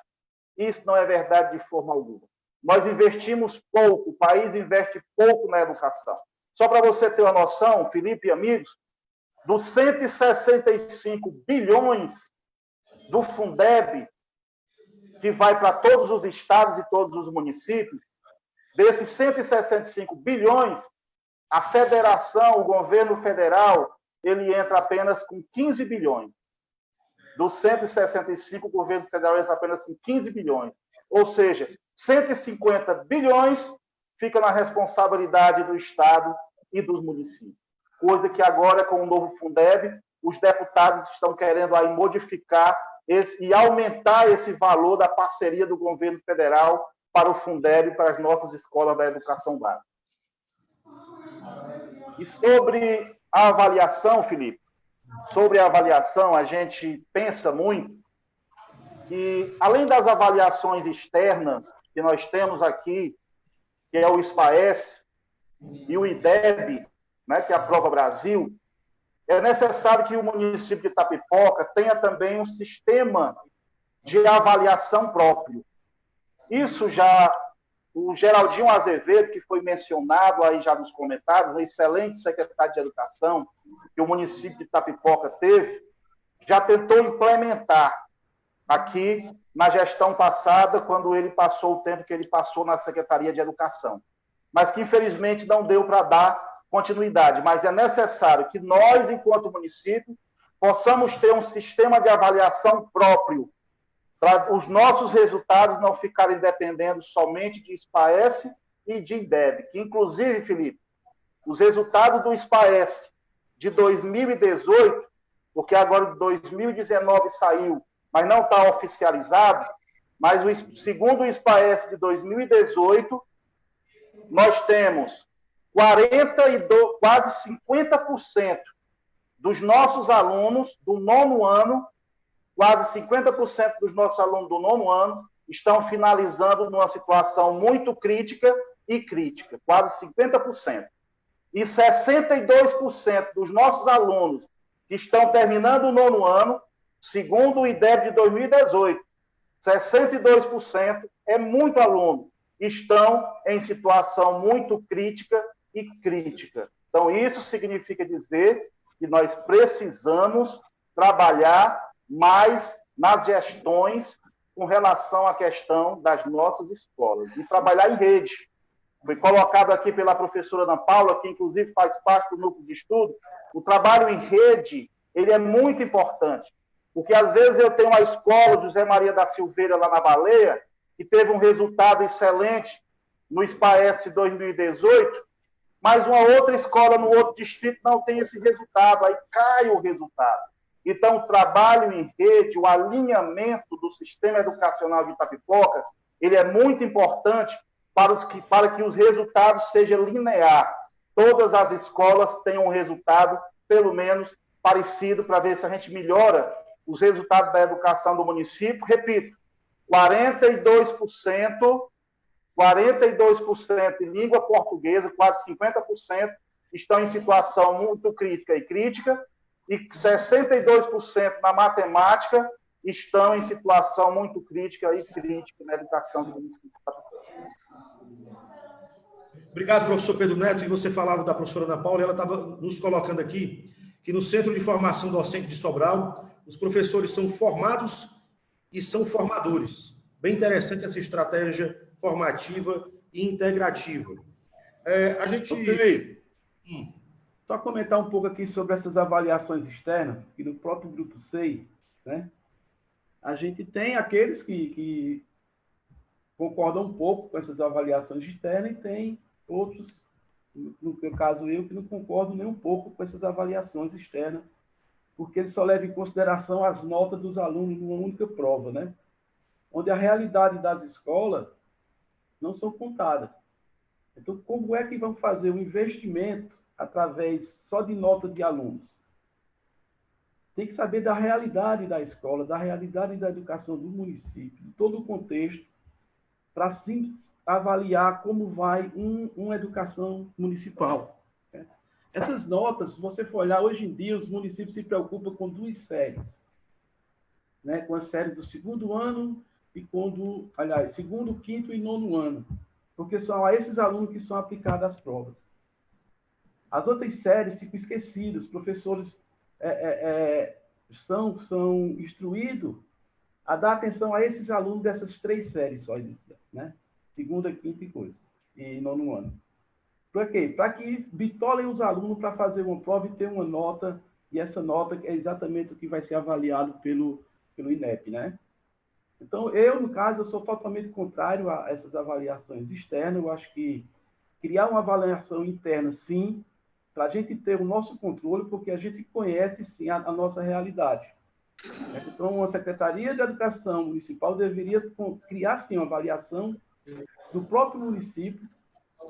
Speaker 2: Isso não é verdade de forma alguma. Nós investimos pouco, o país investe pouco na educação. Só para você ter uma noção, Felipe e amigos, dos 165 bilhões do Fundeb, que vai para todos os estados e todos os municípios, desses 165 bilhões, a federação, o governo federal, ele entra apenas com 15 bilhões. Dos 165, o governo federal entra apenas com 15 bilhões. Ou seja, 150 bilhões fica na responsabilidade do Estado e dos municípios. Coisa que agora, com o novo Fundeb, os deputados estão querendo aí modificar e aumentar esse valor da parceria do governo federal para o Fundeb e para as nossas escolas da educação básica. E sobre a avaliação, Felipe, sobre a avaliação, a gente pensa muito que, além das avaliações externas que nós temos aqui, que é o SPAES e o IDEB, né, que é a Prova Brasil, é necessário que o município de Itapipoca tenha também um sistema de avaliação próprio. Isso já, o Geraldinho Azevedo, que foi mencionado aí já nos comentários, um excelente secretário de Educação que o município de Itapipoca teve, já tentou implementar aqui na gestão passada, quando ele passou o tempo que ele passou na Secretaria de Educação. Mas que, infelizmente, não deu para dar continuidade. Mas é necessário que nós, enquanto município, possamos ter um sistema de avaliação próprio, para os nossos resultados não ficarem dependendo somente de SPAES e de INDEB, que inclusive, Felipe, os resultados do SPAES de 2018, porque agora de 2019 saiu, mas não está oficializado, mas segundo o SPAES de 2018, nós temos 42, quase 50% dos nossos alunos do nono ano, quase 50% dos nossos alunos do nono ano estão finalizando numa situação muito crítica e crítica, quase 50%. E 62% dos nossos alunos que estão terminando o nono ano, segundo o IDEB de 2018, 62% é muito aluno, estão em situação muito crítica e crítica. Então, isso significa dizer que nós precisamos trabalhar mais nas gestões com relação à questão das nossas escolas e trabalhar em rede. Foi colocado aqui pela professora Ana Paula, que inclusive faz parte do núcleo de estudo, o trabalho em rede, ele é muito importante, porque às vezes eu tenho uma escola, José Maria da Silveira, lá na Baleia, que teve um resultado excelente no SPAES de 2018, mas uma outra escola no outro distrito não tem esse resultado, aí cai o resultado. Então, o trabalho em rede, o alinhamento do sistema educacional de Itapipoca, ele é muito importante para que os resultados sejam lineares. Todas as escolas tenham um resultado, pelo menos, parecido, para ver se a gente melhora os resultados da educação do município. Repito, 42% em língua portuguesa, quase 50%, estão em situação muito crítica e crítica, e 62% na matemática estão em situação muito crítica e crítica na educação do município.
Speaker 1: Obrigado, professor Pedro Neto. E você falava da professora Ana Paula, ela estava nos colocando aqui que no Centro de Formação Docente de Sobral, os professores são formados e são formadores. Bem interessante essa estratégia formativa e integrativa. A gente...
Speaker 7: Felipe, só comentar um pouco aqui sobre essas avaliações externas, que no próprio Grupo SEI, né, a gente tem aqueles que concordam um pouco com essas avaliações externas e tem outros, no caso eu, que não concordo nem um pouco com essas avaliações externas, porque eles só levam em consideração as notas dos alunos numa única prova, né? Onde a realidade das escolas não são contadas. Então, como é que vão fazer o investimento através só de nota de alunos? Tem que saber da realidade da escola, da realidade da educação do município, de todo o contexto, para sim avaliar como vai uma educação municipal. Né? Essas notas, se você for olhar, hoje em dia, os municípios se preocupam com duas séries. Né? Com a série do segundo ano e segundo, quinto e nono ano. Porque são a esses alunos que são aplicadas as provas. As outras séries ficam esquecidas, os professores são instruídos a dar atenção a esses alunos dessas três séries só, né? Segunda, quinta e nono ano. Para quê? Para que bitolem os alunos para fazer uma prova e ter uma nota, e essa nota é exatamente o que vai ser avaliado pelo INEP, né? Então, no caso, eu sou totalmente contrário a essas avaliações externas. Eu acho que criar uma avaliação interna, sim, para a gente ter o nosso controle, porque a gente conhece, sim, a nossa realidade. Então, a Secretaria de Educação Municipal deveria criar, sim, uma avaliação do próprio município,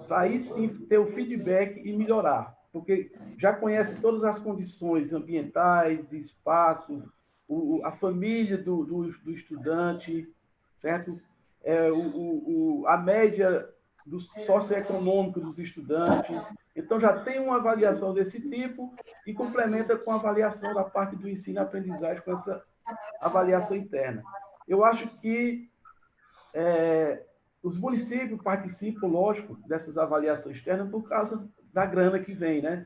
Speaker 7: para aí, sim, ter o feedback e melhorar. Porque já conhece todas as condições ambientais, de espaço, a família do estudante, certo? A média do socioeconômico dos estudantes. Então, já tem uma avaliação desse tipo e complementa com a avaliação da parte do ensino e aprendizagem, com essa avaliação interna. Eu acho que os municípios participam, lógico, dessas avaliações externas por causa da grana que vem, né?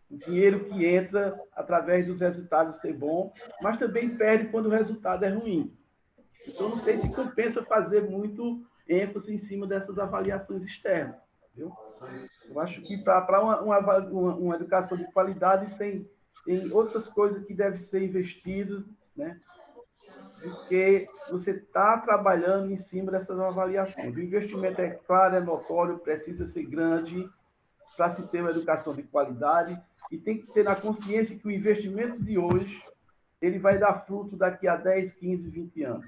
Speaker 7: O dinheiro que entra através dos resultados ser bom, mas também perde quando o resultado é ruim. Então, não sei se compensa fazer muito ênfase em cima dessas avaliações externas. Entendeu? Eu acho que para uma educação de qualidade tem outras coisas que devem ser investidas, né? porque você está trabalhando em cima dessas avaliações. O investimento é claro, é notório, precisa ser grande para se ter uma educação de qualidade e tem que ter na consciência que o investimento de hoje ele vai dar fruto daqui a 10, 15, 20 anos.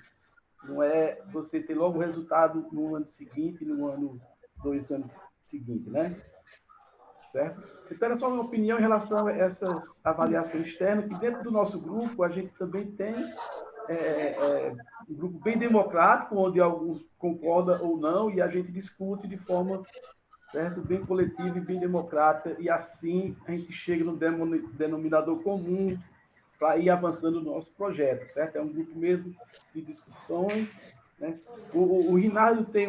Speaker 7: Não é você ter logo o resultado no ano seguinte, no ano, 2 anos seguintes, né? Certo? Então, era só uma opinião em relação a essas avaliações externas, que dentro do nosso grupo a gente também tem um grupo bem democrático, onde alguns concordam ou não, e a gente discute de forma, certo, bem coletiva e bem democrática, e assim a gente chega no denominador comum para ir avançando no nosso projeto, certo? É um grupo mesmo de discussões, né? O Rinaldo tem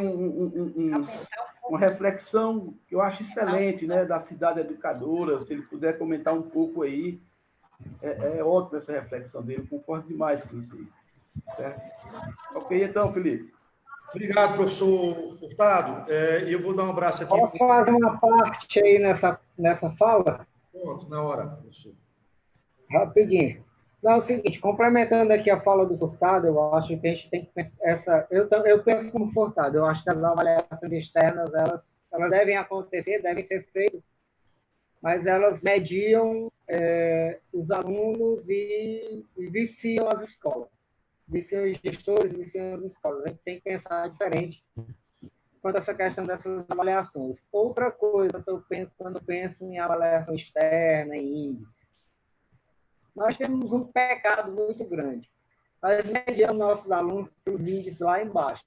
Speaker 7: uma reflexão que eu acho excelente, né, da cidade educadora. Se ele puder comentar um pouco aí, é ótimo essa reflexão dele, eu concordo demais com isso aí. Certo? Ok, então, Felipe.
Speaker 1: Obrigado, professor Furtado. Eu vou dar um abraço aqui.
Speaker 5: Posso fazer uma parte aí nessa fala?
Speaker 1: Pronto, na hora, professor.
Speaker 5: Rapidinho. Não, é o seguinte, complementando aqui a fala do Furtado, eu acho que a gente tem que pensar, eu penso como Furtado, eu acho que as avaliações externas, elas devem acontecer, devem ser feitas, mas elas mediam os alunos e viciam as escolas, viciam os gestores, viciam as escolas. A gente tem que pensar diferente quanto a essa questão dessas avaliações. Outra coisa que eu penso quando eu penso em avaliação externa, em índice, nós temos um pecado muito grande. Nós mediamos nossos alunos pelos índices lá embaixo.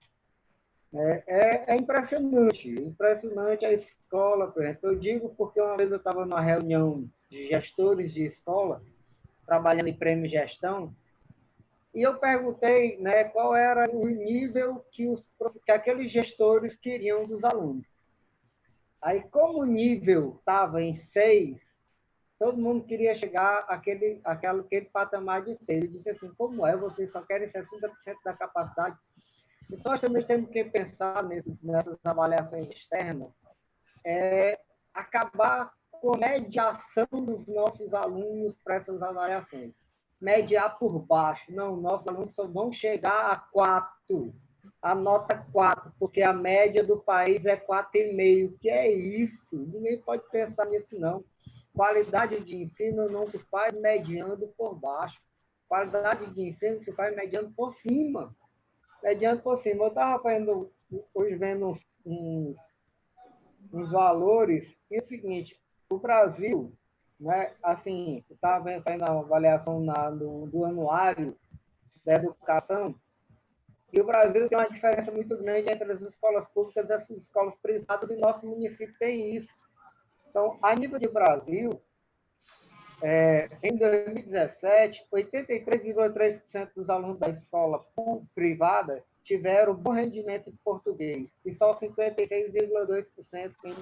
Speaker 5: É impressionante a escola, por exemplo. Eu digo porque uma vez eu estava numa reunião de gestores de escola, trabalhando em prêmio gestão, e eu perguntei, né, qual era o nível que aqueles gestores queriam dos alunos. Aí, como o nível estava em 6, todo mundo queria chegar àquele patamar de 6. Eu disse assim, como é? Vocês só querem 60% da capacidade? Então, nós também temos que pensar nessas avaliações externas, acabar com a mediação dos nossos alunos para essas avaliações. Mediar por baixo. Não, nossos alunos só vão chegar a 4, a nota 4, porque a média do país é 4,5. Que é isso? Ninguém pode pensar nisso, não. Qualidade de ensino não se faz mediando por baixo. Qualidade de ensino se faz mediando por cima. Mediando por cima. Eu estava hoje vendo uns valores, e é o seguinte, o Brasil, né, assim, eu estava vendo aí na avaliação do anuário da educação, e o Brasil tem uma diferença muito grande entre as escolas públicas e as escolas privadas, e nosso município tem isso. Então, a nível de Brasil, em 2017, 83,3% dos alunos da escola privada tiveram bom rendimento em português e só 56,2% em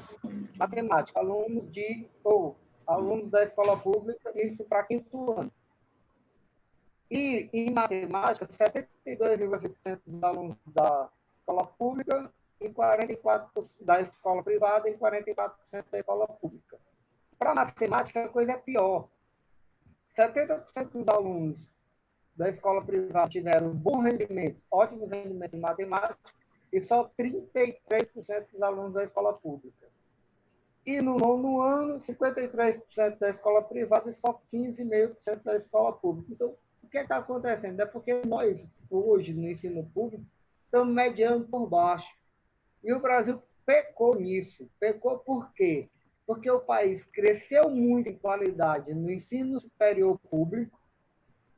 Speaker 5: matemática. Alunos da escola pública, isso para quinto ano. E em matemática, 72,6% dos alunos da escola pública e 44% da escola privada e 44% da escola pública. Para matemática, a coisa é pior. 70% dos alunos da escola privada tiveram bom rendimento, ótimos rendimentos em matemática, e só 33% dos alunos da escola pública. E no nono ano, 53% da escola privada e só 15,5% da escola pública. Então, o que está acontecendo? É porque nós, hoje, no ensino público, estamos mediando por baixo. E o Brasil pecou nisso. Pecou por quê? Porque o país cresceu muito em qualidade no ensino superior público,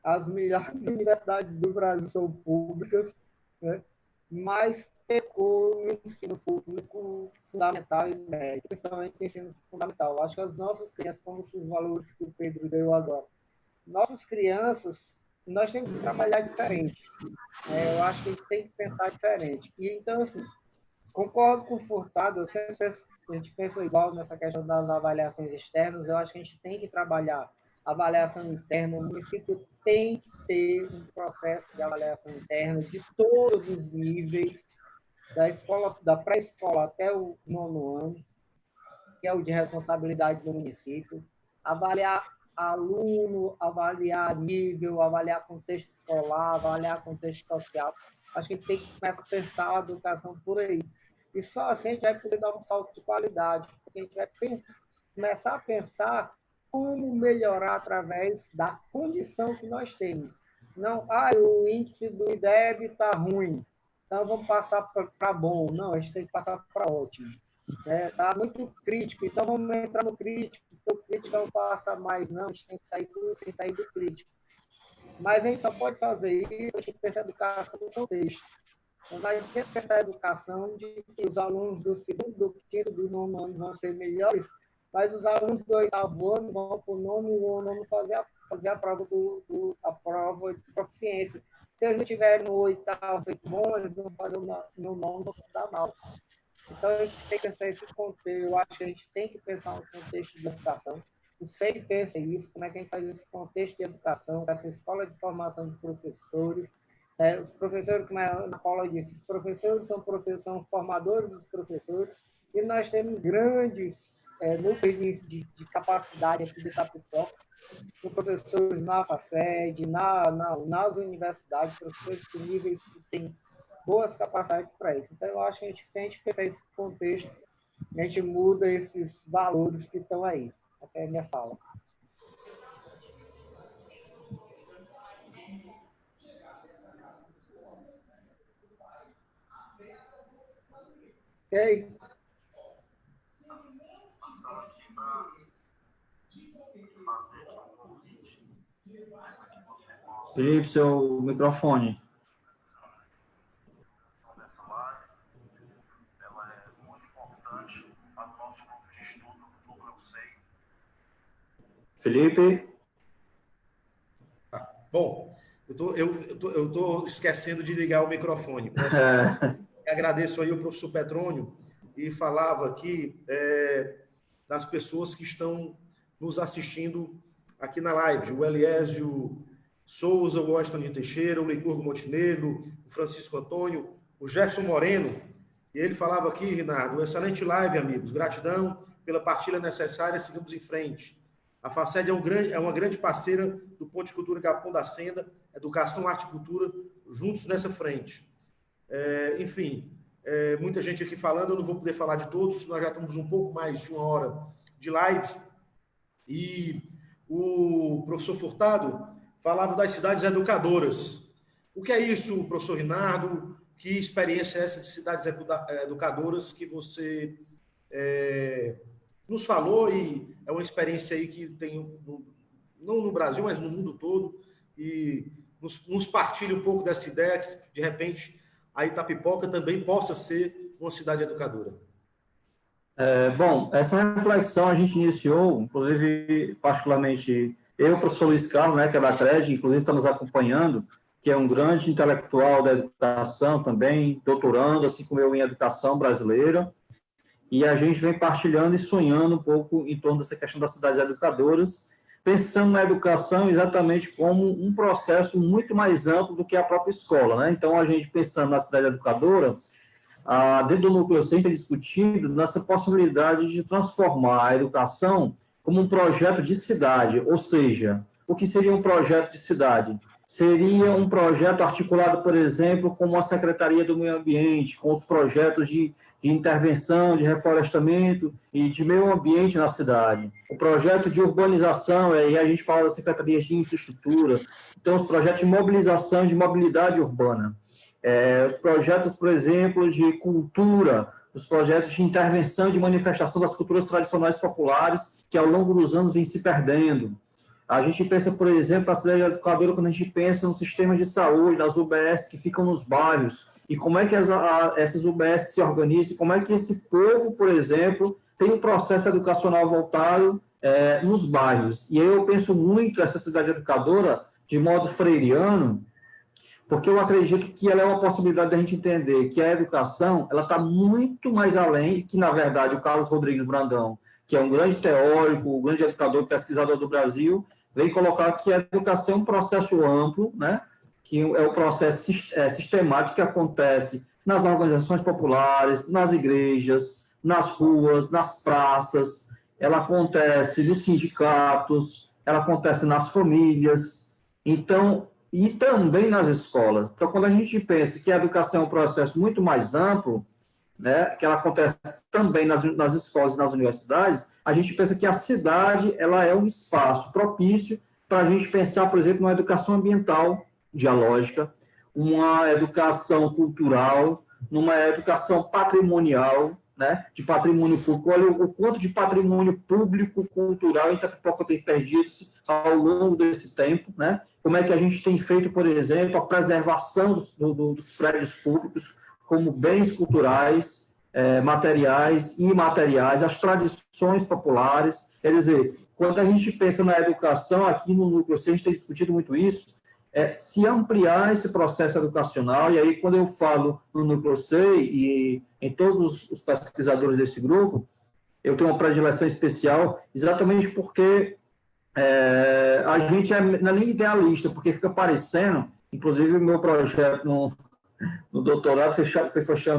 Speaker 5: as melhores universidades do Brasil são públicas, né? Mas pecou no ensino público fundamental e médio, principalmente no ensino fundamental. Acho que as nossas crianças, como esses valores que o Pedro deu agora, nossas crianças, nós temos que trabalhar diferente. Eu acho que a gente tem que pensar diferente. E, então, assim, concordo com o Furtado, a gente pensa igual nessa questão das avaliações externas, eu acho que a gente tem que trabalhar avaliação interna, o município tem que ter um processo de avaliação interna de todos os níveis, da pré-escola até o nono ano, que é o de responsabilidade do município, avaliar aluno, avaliar nível, avaliar contexto escolar, avaliar contexto social. Acho que a gente tem que começar a pensar a educação por aí. E só assim a gente vai poder dar um salto de qualidade, porque a gente vai começar a pensar como melhorar através da condição que nós temos. Não, o índice do IDEB está ruim, então vamos passar para bom. Não, a gente tem que passar para ótimo. Está muito crítico, então vamos entrar no crítico, porque o crítico não passa mais, não, a gente tem que sair do crítico. Mas a gente só pode fazer isso, a gente pensa a educação no contexto. Então, a gente tem que pensar a educação de que os alunos do segundo, do quinto, do nono ano vão ser melhores, mas os alunos do oitavo ano vão para o nono e o nono fazer a prova a prova de proficiência. Se eles não tiverem no oitavo bom, eles vão fazer no nono, vão estudar mal. Então, a gente tem que pensar esse contexto. Eu acho que a gente tem que pensar no contexto de educação. O SEI pensa isso, como é que a gente faz esse contexto de educação, essa escola de formação de professores. Os professores, como a Ana Paula disse, os professores são formadores dos professores, e nós temos grandes núcleos de capacidade aqui de Itapipoca, com professores na FACED, nas universidades, professores de níveis que têm boas capacidades para isso. Então, eu acho que se a gente pensar esse contexto, a gente muda esses valores que estão aí. Essa é a minha fala. Ok?
Speaker 6: Felipe, seu microfone. Felipe?
Speaker 1: Bom, eu tô esquecendo de ligar o microfone. Agradeço aí o professor Petrônio e falava aqui das pessoas que estão nos assistindo aqui na live. O Eliésio Souza, o Washington de Teixeira, o Licurgo Montenegro, o Francisco Antônio, o Gerson Moreno. E ele falava aqui, Rinaldo, excelente live, amigos. Gratidão pela partilha necessária, seguimos em frente. A FACED é uma grande parceira do Ponto de Cultura Capão da Senda, Educação, Arte e Cultura, juntos nessa frente. Enfim, muita gente aqui falando, eu não vou poder falar de todos, nós já estamos um pouco mais de 1 hora de live. E o professor Furtado falava das cidades educadoras. O que é isso, professor Rinaldo? Que experiência é essa de cidades educadoras que você nos falou, e é uma experiência aí que tem, não no Brasil, mas no mundo todo, e nos partilha um pouco dessa ideia que, de repente, a Itapipoca também possa ser uma cidade educadora.
Speaker 6: Bom, essa reflexão a gente iniciou, inclusive, particularmente, eu, o professor Luiz Carlos, né, que é da CRED, inclusive está nos acompanhando, que é um grande intelectual da educação também, doutorando, assim como eu, em educação brasileira, e a gente vem partilhando e sonhando um pouco em torno dessa questão das cidades educadoras, pensando na educação exatamente como um processo muito mais amplo do que a própria escola, né? Então, a gente pensando na cidade educadora, dentro do núcleo CEI tem discutido nessa possibilidade de transformar a educação como um projeto de cidade, ou seja, o que seria um projeto de cidade? Seria um projeto articulado, por exemplo, com a Secretaria do Meio Ambiente, com os projetos de intervenção, de reflorestamento e de meio ambiente na cidade. O projeto de urbanização, e a gente fala das secretarias de infraestrutura, então os projetos de mobilização e de mobilidade urbana. Os projetos, por exemplo, de cultura, os projetos de intervenção e de manifestação das culturas tradicionais populares, que ao longo dos anos vêm se perdendo. A gente pensa, por exemplo, na cidade educadora, quando a gente pensa no sistema de saúde, nas UBS que ficam nos bairros, e como é que essas UBS se organizam, como é que esse povo, por exemplo, tem um processo educacional voltado nos bairros. E aí eu penso muito essa cidade educadora de modo freiriano, porque eu acredito que ela é uma possibilidade da gente entender que a educação ela está muito mais além, e que, na verdade, o Carlos Rodrigues Brandão, que é um grande teórico, um grande educador, pesquisador do Brasil, vem colocar que a educação é um processo amplo, né? Que é um processo sistemático que acontece nas organizações populares, nas igrejas, nas ruas, nas praças, ela acontece nos sindicatos, ela acontece nas famílias, então, e também nas escolas. Então, quando a gente pensa que a educação é um processo muito mais amplo, né, que ela acontece também nas escolas e nas universidades, a gente pensa que a cidade ela é um espaço propício para a gente pensar, por exemplo, numa educação ambiental dialógica, uma educação cultural, numa educação patrimonial, né, de patrimônio público. Olha o quanto de patrimônio público, cultural em Itapipoca tem perdido ao longo desse tempo, né? Como é que a gente tem feito, por exemplo, a preservação dos prédios públicos como bens culturais, materiais e imateriais, as tradições populares. Quer dizer, quando a gente pensa na educação, aqui no Núcleo C, a gente tem discutido muito isso, se ampliar esse processo educacional, e aí quando eu falo no Núcleo C e em todos os pesquisadores desse grupo, eu tenho uma predileção especial exatamente porque a gente não é nem idealista, porque fica parecendo, inclusive o meu projeto no doutorado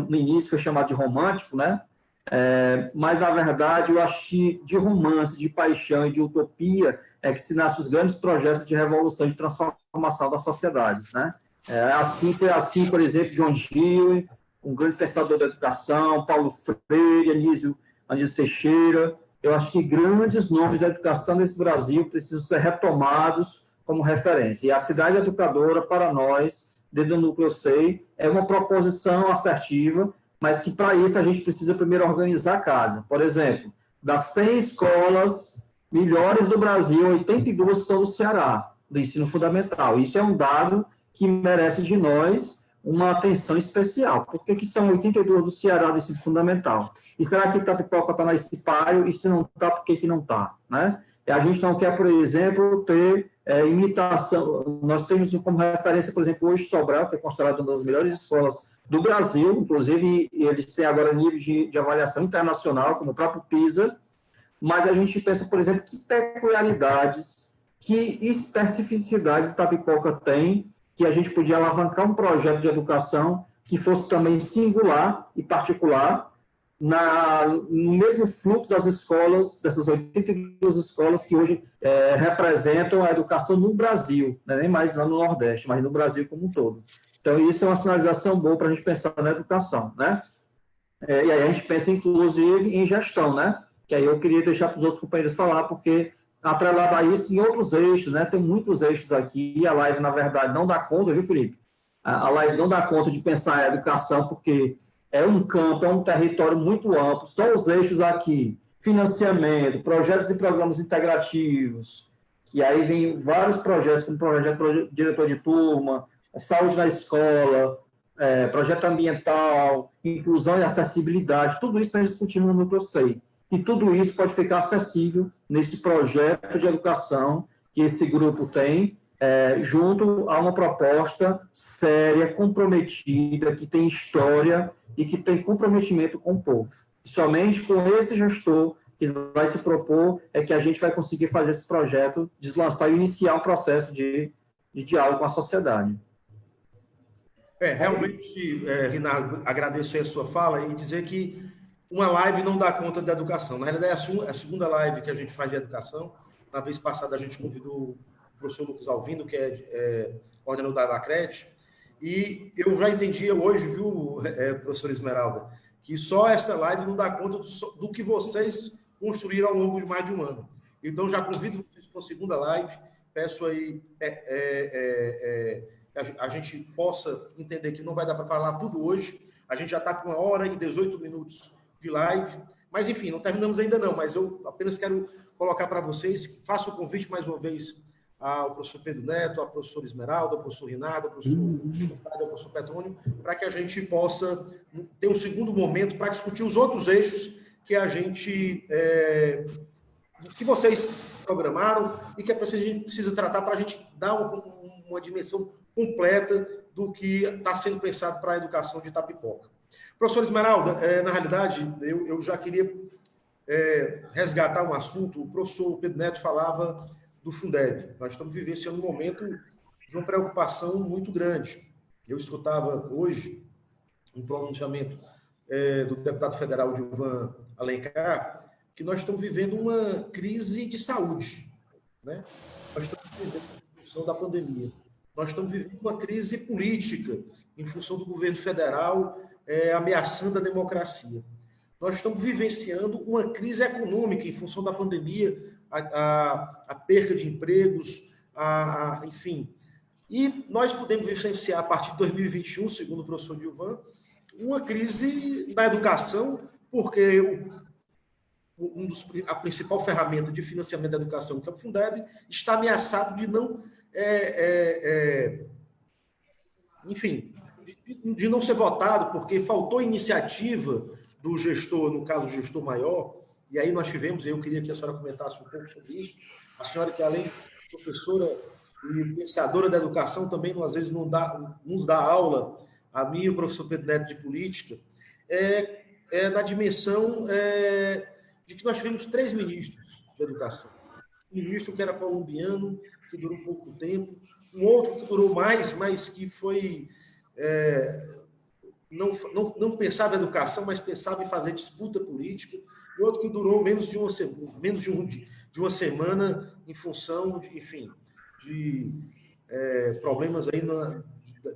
Speaker 6: no início foi chamado de romântico, né? Mas, na verdade, eu acho que de romance, de paixão e de utopia é que se nascem os grandes projetos de revolução, de transformação das sociedades, né? Foi assim, por exemplo, John Dewey, um grande pensador da educação, Paulo Freire, Anísio Teixeira. Eu acho que grandes nomes da educação desse Brasil precisam ser retomados como referência. E a cidade educadora, para nós, dentro do Núcleo C, é uma proposição assertiva, mas que, para isso, a gente precisa primeiro organizar a casa. Por exemplo, das 100 escolas melhores do Brasil, 82 são do Ceará, do ensino fundamental. Isso é um dado que merece de nós uma atenção especial. Por que são 82 do Ceará do ensino fundamental? E será que Itapipoca está nesse páreo? E se não está, por que não está? Né? E a gente não quer, por exemplo, ter imitação. Nós temos como referência, por exemplo, hoje Sobral, que é considerado uma das melhores escolas do Brasil, inclusive eles têm agora nível de avaliação internacional, como o próprio PISA, mas a gente pensa, por exemplo, que peculiaridades, que especificidades Itapipoca tem, que a gente podia alavancar um projeto de educação que fosse também singular e particular, no mesmo fluxo das escolas, dessas 82 escolas que hoje representam a educação no Brasil, né? Nem mais lá no Nordeste, mas no Brasil como um todo. Então, isso é uma sinalização boa para a gente pensar na educação, né? E aí a gente pensa, inclusive, em gestão, né? Que aí eu queria deixar para os outros companheiros falar, porque atrelado a isso, em outros eixos, né? Tem muitos eixos aqui, e a live, na verdade, não dá conta, viu, Felipe? A live não dá conta de pensar a educação, porque é um campo, é um território muito amplo, só os eixos aqui, financiamento, projetos e programas integrativos, que aí vem vários projetos, como projeto diretor de turma, saúde na escola, projeto ambiental, inclusão e acessibilidade, tudo isso está discutindo no Núcleo C. E tudo isso pode ficar acessível nesse projeto de educação que esse grupo tem, junto a uma proposta séria, comprometida, que tem história e que tem comprometimento com o povo. E somente com esse gestor que vai se propor é que a gente vai conseguir fazer esse projeto, deslançar e iniciar um processo de diálogo com a sociedade.
Speaker 1: Realmente, Rinaldo, agradeço aí a sua fala e dizer que uma live não dá conta da educação. Na realidade, é a segunda live que a gente faz de educação. Na vez passada, a gente convidou o professor Lucas Alvino, que é coordenador da ACRED, e eu já entendi hoje, viu, professor Esmeralda, que só essa live não dá conta do que vocês construíram ao longo de mais de um ano. Então, já convido vocês para a segunda live, peço aí a gente possa entender que não vai dar para falar tudo hoje, a gente já está com 1h18 de live, mas enfim, não terminamos ainda não, mas eu apenas quero colocar para vocês, faço o convite mais uma vez ao professor Pedro Neto, ao professor Esmeralda, ao professor Rinaldo, ao professor Petrônio, para que a gente possa ter um segundo momento para discutir os outros eixos que a gente, que vocês programaram e que a gente precisa tratar para a gente dar uma dimensão completa do que está sendo pensado para a educação de Itapipoca. Professor Esmeralda, na realidade, eu já queria resgatar um assunto. O professor Pedro Neto falava do Fundeb. Nós estamos vivenciando um momento de uma preocupação muito grande. Eu escutava hoje um pronunciamento do deputado federal Gilvan Alencar, que nós estamos vivendo uma crise de saúde. né? Nós estamos vivendo em função da pandemia. Nós estamos vivendo uma crise política em função do governo federal ameaçando a democracia. Nós estamos vivenciando uma crise econômica em função da pandemia, a perca de empregos, enfim. E nós podemos vivenciar, a partir de 2021, segundo o professor Gilvan, uma crise na educação, porque a principal ferramenta de financiamento da educação, que é o Fundeb, está ameaçado de não, enfim, de não ser votado, porque faltou iniciativa do gestor, no caso, o gestor maior, e aí nós tivemos, eu queria que a senhora comentasse um pouco sobre isso, a senhora que, além de professora e pensadora da educação, também, às vezes, nos dá aula, a mim e o professor Pedro Neto de política, na dimensão de que nós tivemos 3 ministros de educação. Um ministro que era colombiano, que durou pouco tempo, um outro que durou mais, mas que foi... não pensava em educação, mas pensava em fazer disputa política, e outro que durou menos de uma semana em função de, enfim, de problemas aí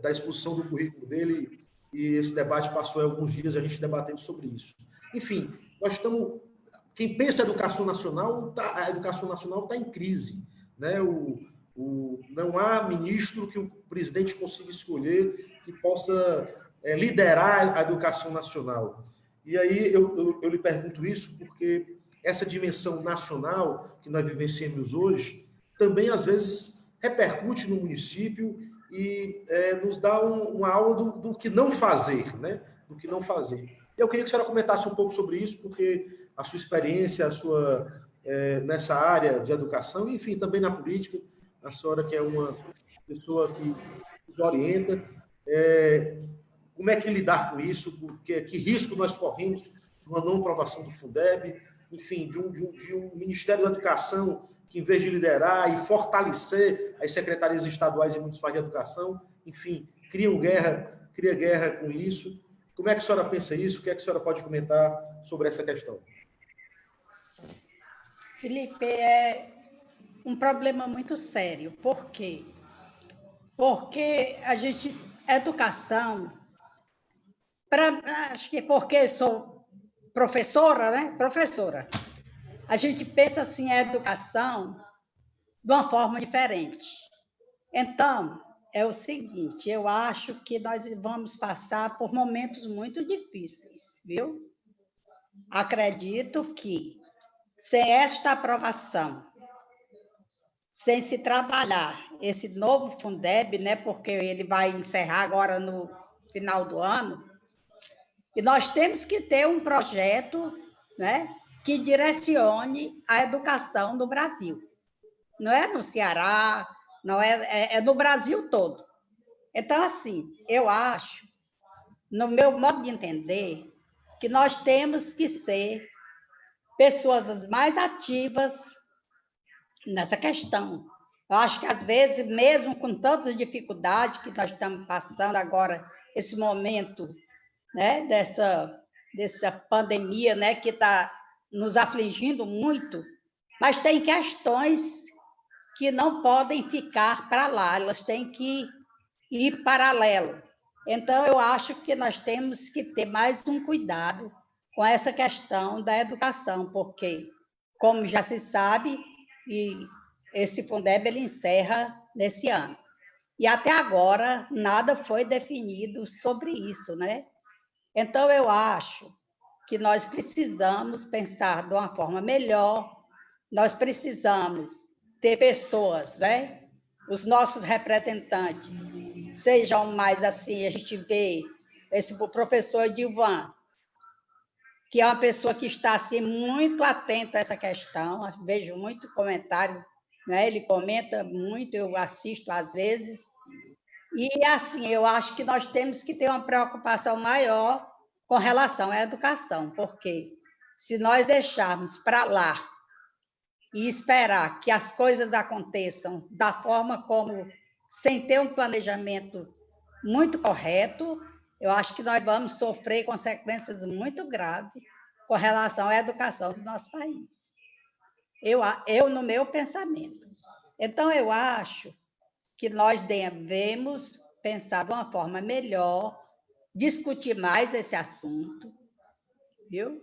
Speaker 1: da expulsão do currículo dele, e esse debate passou alguns dias a gente debatendo sobre isso. Enfim, nós estamos... Quem pensa em educação nacional, a educação nacional está em crise, né? Não há ministro que o presidente consiga escolher que possa liderar a educação nacional. E aí eu lhe pergunto isso porque essa dimensão nacional que nós vivenciamos hoje também, às vezes, repercute no município e nos dá uma aula do que não fazer, né? Do que não fazer. Eu queria que a senhora comentasse um pouco sobre isso, porque a sua experiência, nessa área de educação, enfim, também na política, a senhora que é uma pessoa que nos orienta, como é que lidar com isso, porque que risco nós corremos de uma não aprovação do Fundeb, enfim, de um Ministério da Educação que, em vez de liderar e fortalecer as secretarias estaduais e municipais de educação, enfim, cria guerra com isso. Como é que a senhora pensa isso? O que é que a senhora pode comentar sobre essa questão?
Speaker 3: Felipe, é um problema muito sério. Por quê? Porque educação, acho que porque sou professora, né? Professora. A gente pensa assim a educação de uma forma diferente. Então, é o seguinte, eu acho que nós vamos passar por momentos muito difíceis, viu? Acredito que, sem esta aprovação, sem se trabalhar esse novo Fundeb, né, porque ele vai encerrar agora no final do ano, e nós temos que ter um projeto, né, que direcione a educação no Brasil. Não é no Ceará, não é no Brasil todo. Então, assim, eu acho, no meu modo de entender, que nós temos que ser pessoas mais ativas nessa questão. Eu acho que, às vezes, mesmo com tantas dificuldades que nós estamos passando agora, esse momento, né, dessa pandemia, né, que está nos afligindo muito, mas tem questões que não podem ficar para lá, elas têm que ir paralelo. Então, eu acho que nós temos que ter mais um cuidado com essa questão da educação, porque, como já se sabe, esse Fundeb ele encerra nesse ano. E até agora, nada foi definido sobre isso, né? Então, eu acho que nós precisamos pensar de uma forma melhor, nós precisamos ter pessoas, né? Os nossos representantes sejam mais assim, a gente vê o professor Gilvan, que é uma pessoa que está assim, muito atento a essa questão, eu vejo muito comentário, né? Ele comenta muito, eu assisto às vezes, e assim, eu acho que nós temos que ter uma preocupação maior com relação à educação, porque se nós deixarmos para lá e esperar que as coisas aconteçam da forma como, sem ter um planejamento muito correto, eu acho que nós vamos sofrer consequências muito graves com relação à educação do nosso país. Eu no meu pensamento. Então, eu acho que nós devemos pensar de uma forma melhor, discutir mais esse assunto, viu?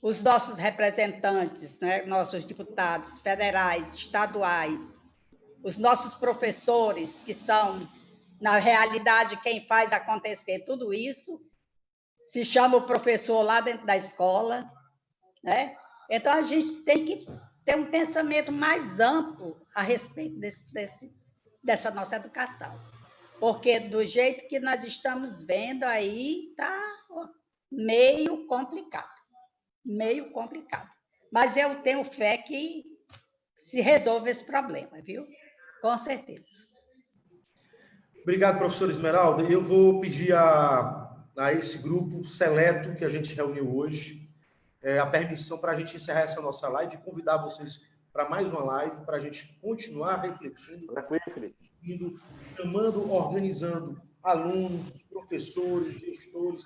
Speaker 3: Os nossos representantes, né, nossos deputados federais, estaduais, os nossos professores, que são, na realidade, quem faz acontecer tudo isso, se chama o professor lá dentro da escola, né? Então, a gente tem que ter um pensamento mais amplo a respeito dessa nossa educação. Porque do jeito que nós estamos vendo aí, está meio complicado. Meio complicado. Mas eu tenho fé que se resolve esse problema, viu? Com certeza.
Speaker 1: Obrigado, professor Esmeralda. Eu vou pedir a esse grupo seleto que a gente reuniu hoje a permissão para a gente encerrar essa nossa live e convidar vocês para mais uma live, para a gente continuar refletindo, chamando, organizando alunos, professores, gestores,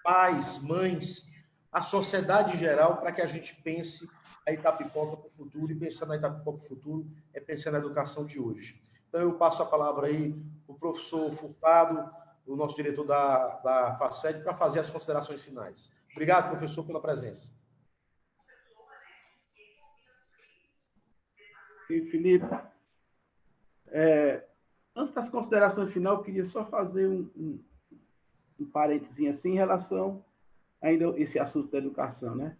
Speaker 1: pais, mães, a sociedade em geral, para que a gente pense a Itapipoca para o futuro, e pensar na Itapipoca para o futuro é pensar na educação de hoje. Então, eu passo a palavra aí para o professor Furtado, o nosso diretor da FACED, para fazer as considerações finais. Obrigado, professor, pela presença.
Speaker 7: Felipe, antes das considerações finais, eu queria só fazer um parênteses assim em relação ainda a esse assunto da educação, né?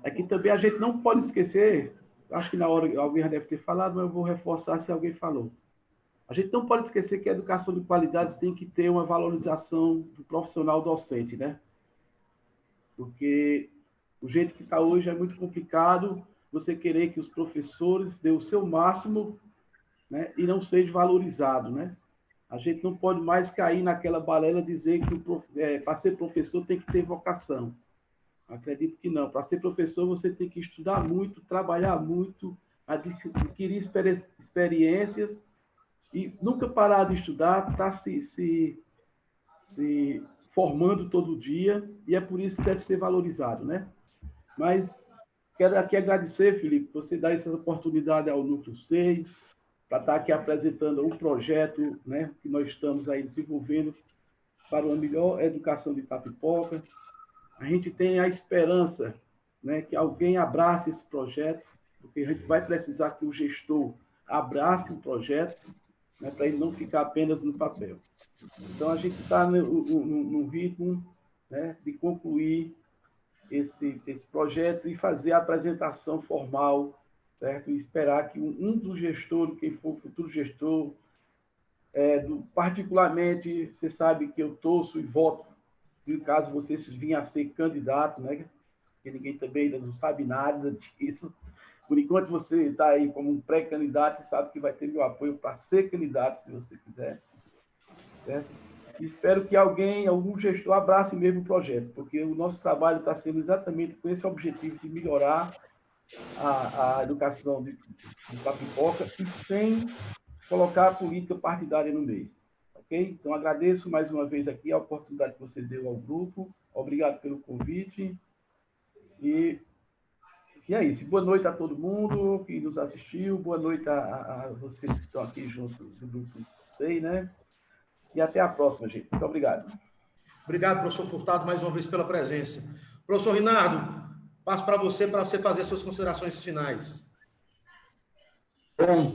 Speaker 7: Aqui também a gente não pode esquecer, acho que na hora alguém já deve ter falado, mas eu vou reforçar se alguém falou. A gente não pode esquecer que a educação de qualidade tem que ter uma valorização do profissional docente, né? Porque o jeito que está hoje é muito complicado você querer que os professores dêem o seu máximo, né, e não seja valorizado, né? A gente não pode mais cair naquela balela dizer que para ser professor tem que ter vocação. Acredito que não. Para ser professor você tem que estudar muito, trabalhar muito, adquirir experiências e nunca parar de estudar, tá se formando todo dia, e é por isso que deve ser valorizado, né? Mas quero aqui agradecer, Felipe, você dar essa oportunidade ao Núcleo 6, para estar aqui apresentando um projeto, né, que nós estamos aí desenvolvendo para uma melhor educação de Itapipoca. A gente tem a esperança, né, que alguém abrace esse projeto, porque a gente vai precisar que o gestor abrace o projeto, né, para ele não ficar apenas no papel. Então, a gente está no ritmo, né, de concluir esse projeto e fazer a apresentação formal, certo? E esperar que um dos gestores, quem for o futuro gestor, particularmente, você sabe que eu torço e voto, no caso vocês vinham a ser candidato, né? Porque ninguém também ainda não sabe nada disso. Por enquanto você está aí como um pré-candidato e sabe que vai ter meu apoio para ser candidato, se você quiser, certo? Espero que algum gestor abrace mesmo o projeto, porque o nosso trabalho está sendo exatamente com esse objetivo de melhorar a educação de Itapipoca e sem colocar a política partidária no meio. Ok? Então, agradeço mais uma vez aqui a oportunidade que você deu ao grupo. Obrigado pelo convite. E é isso. Boa noite a todo mundo que nos assistiu. Boa noite a vocês que estão aqui junto do grupo 6, né? E até a próxima, gente. Muito obrigado.
Speaker 1: Obrigado, professor Furtado, mais uma vez pela presença. Professor Rinaldo, passo para você fazer suas considerações finais.
Speaker 6: Bom,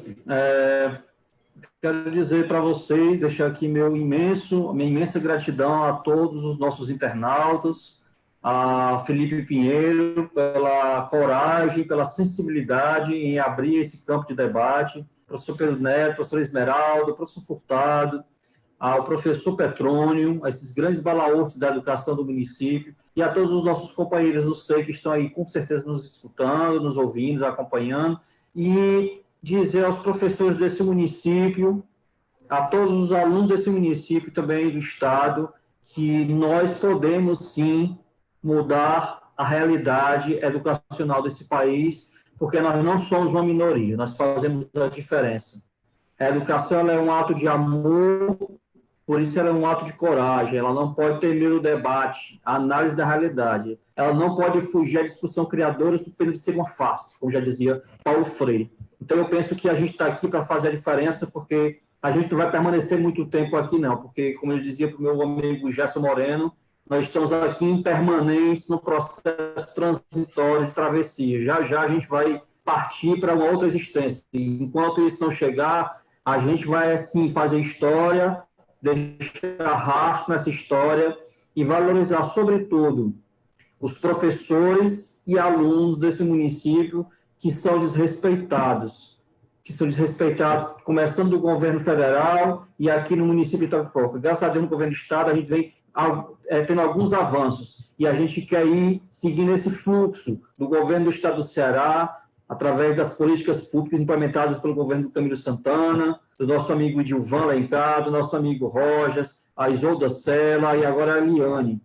Speaker 6: quero dizer para vocês, deixar aqui minha imensa gratidão a todos os nossos internautas, a Felipe Pinheiro pela coragem, pela sensibilidade em abrir esse campo de debate, professor Pedro Neto, professor Esmeralda, professor Furtado, ao professor Petrônio, a esses grandes balaúrtes da educação do município, e a todos os nossos companheiros do SEI que estão aí com certeza nos escutando, nos ouvindo, nos acompanhando, e dizer aos professores desse município, a todos os alunos desse município também do estado, que nós podemos sim mudar a realidade educacional desse país, porque nós não somos uma minoria, nós fazemos a diferença. A educação é um ato de amor, Por isso ela é um ato de coragem, ela não pode ter medo do debate, a análise da realidade. Ela não pode fugir à discussão criadora sob pena de ser uma farsa, como já dizia Paulo Freire. Então eu penso que a gente está aqui para fazer a diferença, porque a gente não vai permanecer muito tempo aqui não, porque, como eu dizia para o meu amigo Gerson Moreno, nós estamos aqui impermanentes no processo transitório de travessia. Já já a gente vai partir para uma outra existência. Enquanto isso não chegar, a gente vai, assim, fazer história, deixar rastro nessa história e valorizar, sobretudo, os professores e alunos desse município que são desrespeitados, começando do governo federal e aqui no município de Itapipoca. Graças a Deus, no governo do estado, a gente vem tendo alguns avanços e a gente quer ir seguindo esse fluxo do governo do estado do Ceará, através das políticas públicas implementadas pelo governo do Camilo Santana, do nosso amigo Edilvan Lencado, do nosso amigo Rojas, a Isolda Sela e agora a Eliane.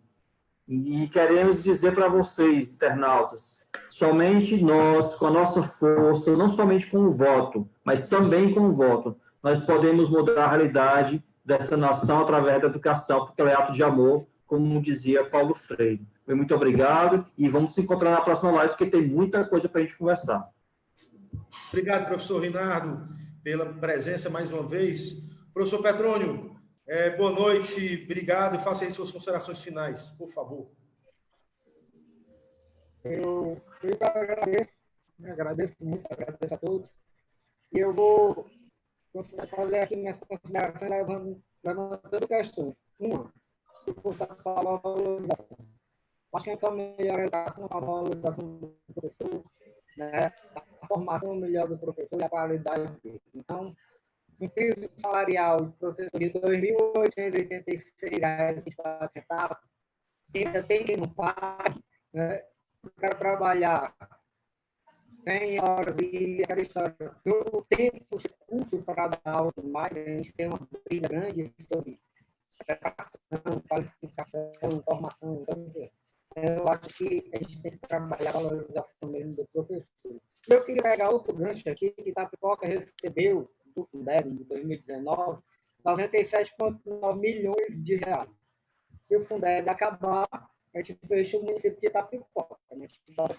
Speaker 6: E queremos dizer para vocês, internautas, somente nós, com a nossa força, não somente com o voto, mas também com o voto, nós podemos mudar a realidade dessa nação através da educação, porque ela é ato de amor, como dizia Paulo Freire. Muito obrigado e vamos se encontrar na próxima live, porque tem muita coisa para a gente conversar.
Speaker 1: Obrigado, professor Rinaldo, pela presença mais uma vez. Professor Petrônio, boa noite, obrigado e faça aí suas considerações finais, por favor.
Speaker 5: Eu agradeço muito, agradeço a todos. E eu vou fazer aqui minhas considerações levantando questões. Uma, eu vou falar a valorização. Acho que a melhor educação é a valorização do professor, né? A formação melhor do professor e a qualidade dele. Então, um piso salarial de professor de R$ 2.886,24, ainda tem quem não pague, né? Para trabalhar 100 horas e aquela história, todo o tempo, curso para dar aula, mais a gente tem uma briga grande sobre preparação, qualificação, formação. Então, eu acho que a gente tem que trabalhar a valorização mesmo do professor. Eu queria pegar outro gancho aqui, que Itapipoca recebeu do Fundeb de 2019, 97,9 milhões de reais. Se o Fundeb acabar, a gente fecha o município de Itapipoca, né? A gente faz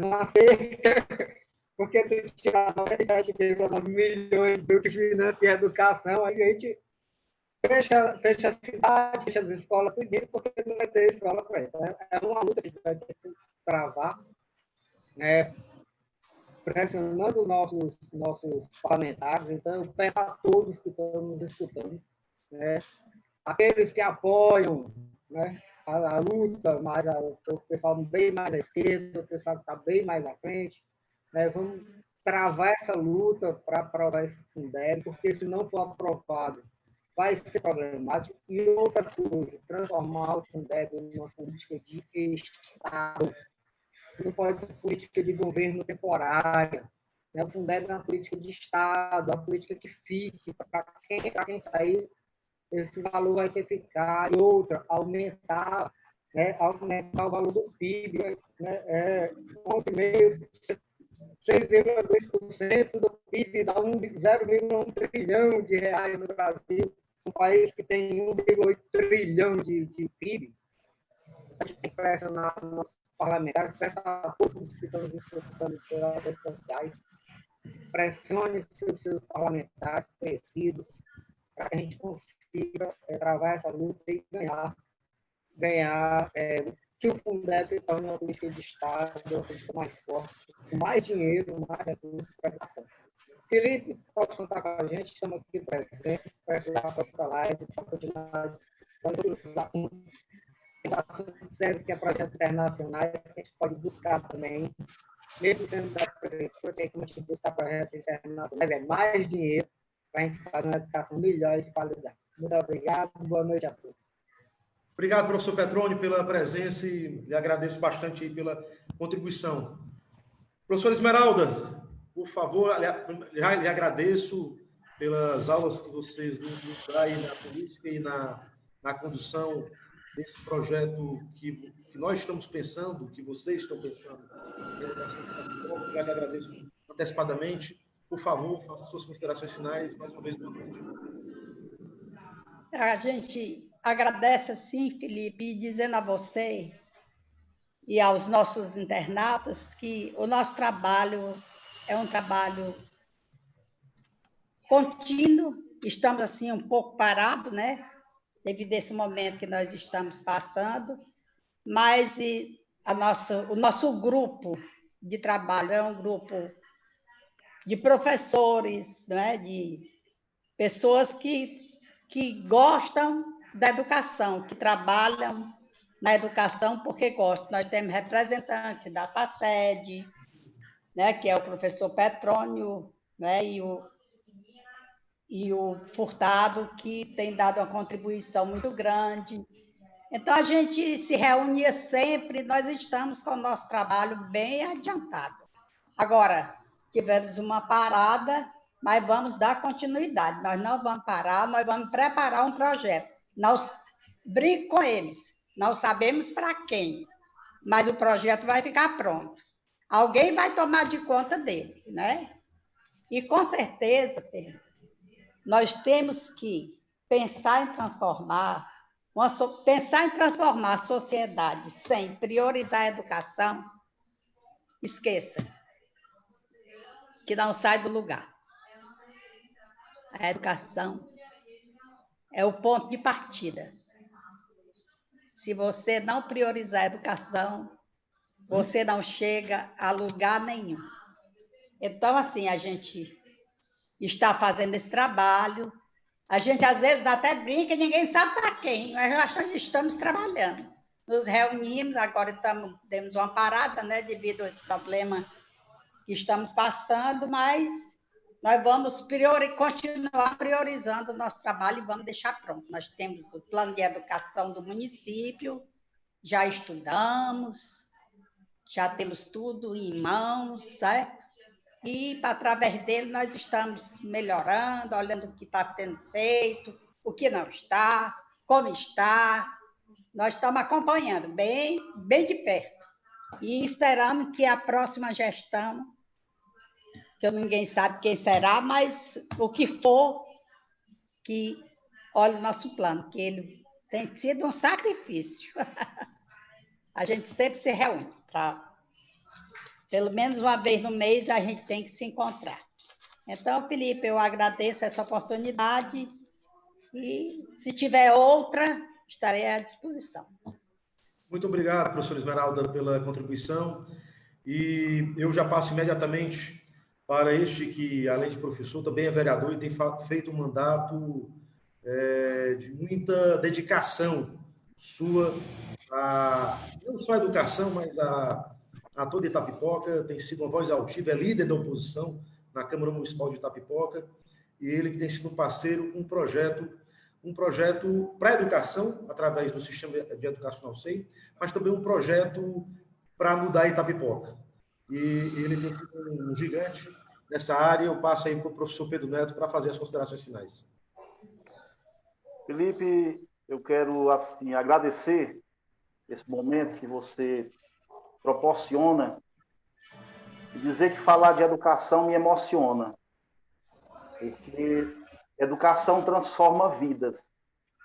Speaker 5: uma cerca, porque tu tirar 97,9 milhões do que financia a educação, aí a gente fecha a cidade, fecha as escolas, tudo isso, porque não vai ter escola para isso. É uma luta que a gente vai ter que travar, né? Pressionando nossos parlamentares. Então, eu peço a todos que estão nos escutando, né? Aqueles que apoiam, né, a luta, mas o pessoal bem mais à esquerda, o pessoal que está bem mais à frente, né? Vamos travar essa luta para aprovar esse Fundeb, porque se não for aprovado, vai ser problemático. E outra coisa, transformar o Fundeb em uma política de Estado. Não pode ser política de governo temporária. Né? O Fundeb é uma política de Estado, uma política que fique, para quem sair, esse valor vai ter que ficar. E outra, aumentar o valor do PIB, né? 11,5%, 6,2% do PIB, dá 0,1 trilhão de reais no Brasil, um país que tem 1,8 trilhão de PIB. A gente tem que pressionar nossos parlamentares, pressionar a todos que estão discutindo pelas redes sociais, pressione seus parlamentares conhecidos, para que a gente consiga travar essa luta e ganhar que o Fundeb se torne uma política de Estado, uma política mais forte, com mais dinheiro, mais recursos para a educação. Felipe, pode contar com a gente, estamos aqui presentes, para ajudar a live, para continuar dando os assuntos sérios, que é projetos internacionais, que a gente pode buscar também, mesmo sendo da prefeitura, tem que a gente buscar projetos internacionais, é mais dinheiro para a gente fazer uma educação melhor e de qualidade. Muito obrigado, boa noite a todos.
Speaker 1: Obrigado, professor Petrônio, pela presença e lhe agradeço bastante pela contribuição. Professora Esmeralda, por favor, lhe agradeço pelas aulas que vocês nos dão aí na política e na condução desse projeto que nós estamos pensando, que vocês estão pensando. Já lhe agradeço antecipadamente. Por favor, faça suas considerações finais. Mais uma vez, boa noite.
Speaker 3: A gente agradece, assim, Felipe, dizendo a você e aos nossos internautas que o nosso trabalho é um trabalho contínuo. Estamos, assim, um pouco parados, né? Devido a esse momento que nós estamos passando, mas o nosso grupo de trabalho é um grupo de professores, né? De pessoas que gostam da educação, que trabalham na educação porque gostam. Nós temos representantes da FACED, né, que é o professor Petrônio, né, e o Furtado, que tem dado uma contribuição muito grande. Então, a gente se reunia sempre, nós estamos com o nosso trabalho bem adiantado. Agora, tivemos uma parada, mas vamos dar continuidade. Nós não vamos parar, nós vamos preparar um projeto. Nós brinco com eles, não sabemos para quem, mas o projeto vai ficar pronto. Alguém vai tomar de conta dele, né? E com certeza, Pedro, nós temos que pensar em transformar a sociedade sem priorizar a educação. Esqueça, que não sai do lugar. A educação é o ponto de partida. Se você não priorizar a educação, você não chega a lugar nenhum. Então, assim, a gente está fazendo esse trabalho, a gente às vezes até brinca, ninguém sabe para quem, mas nós estamos trabalhando. Nos reunimos, agora temos uma parada, né, devido a esse problema que estamos passando, mas nós vamos continuar priorizando o nosso trabalho e vamos deixar pronto. Nós temos o plano de educação do município, já estudamos, já temos tudo em mãos, certo? E, através dele, nós estamos melhorando, olhando o que está sendo feito, o que não está, como está. Nós estamos acompanhando bem, bem de perto. E esperamos que a próxima gestão, que ninguém sabe quem será, mas o que for, que olhe o nosso plano, que ele tem sido um sacrifício. A gente sempre se reúne para... Pelo menos uma vez no mês a gente tem que se encontrar. Então, Felipe, eu agradeço essa oportunidade e, se tiver outra, estarei à disposição.
Speaker 1: Muito obrigado, professora Esmeralda, pela contribuição. E eu já passo imediatamente para este que, além de professor, também é vereador e tem feito um mandato de muita dedicação sua, não só à educação, mas a toda Itapipoca, tem sido uma voz altiva, é líder da oposição na Câmara Municipal de Itapipoca, e ele que tem sido um parceiro, um projeto para a educação, através do Sistema de Educacional SEI, mas também um projeto para mudar Itapipoca. E ele tem sido um gigante nessa área. Eu passo aí para o professor Pedro Neto para fazer as considerações finais.
Speaker 2: Felipe, eu quero assim, agradecer esse momento que você proporciona e dizer que falar de educação me emociona, porque educação transforma vidas,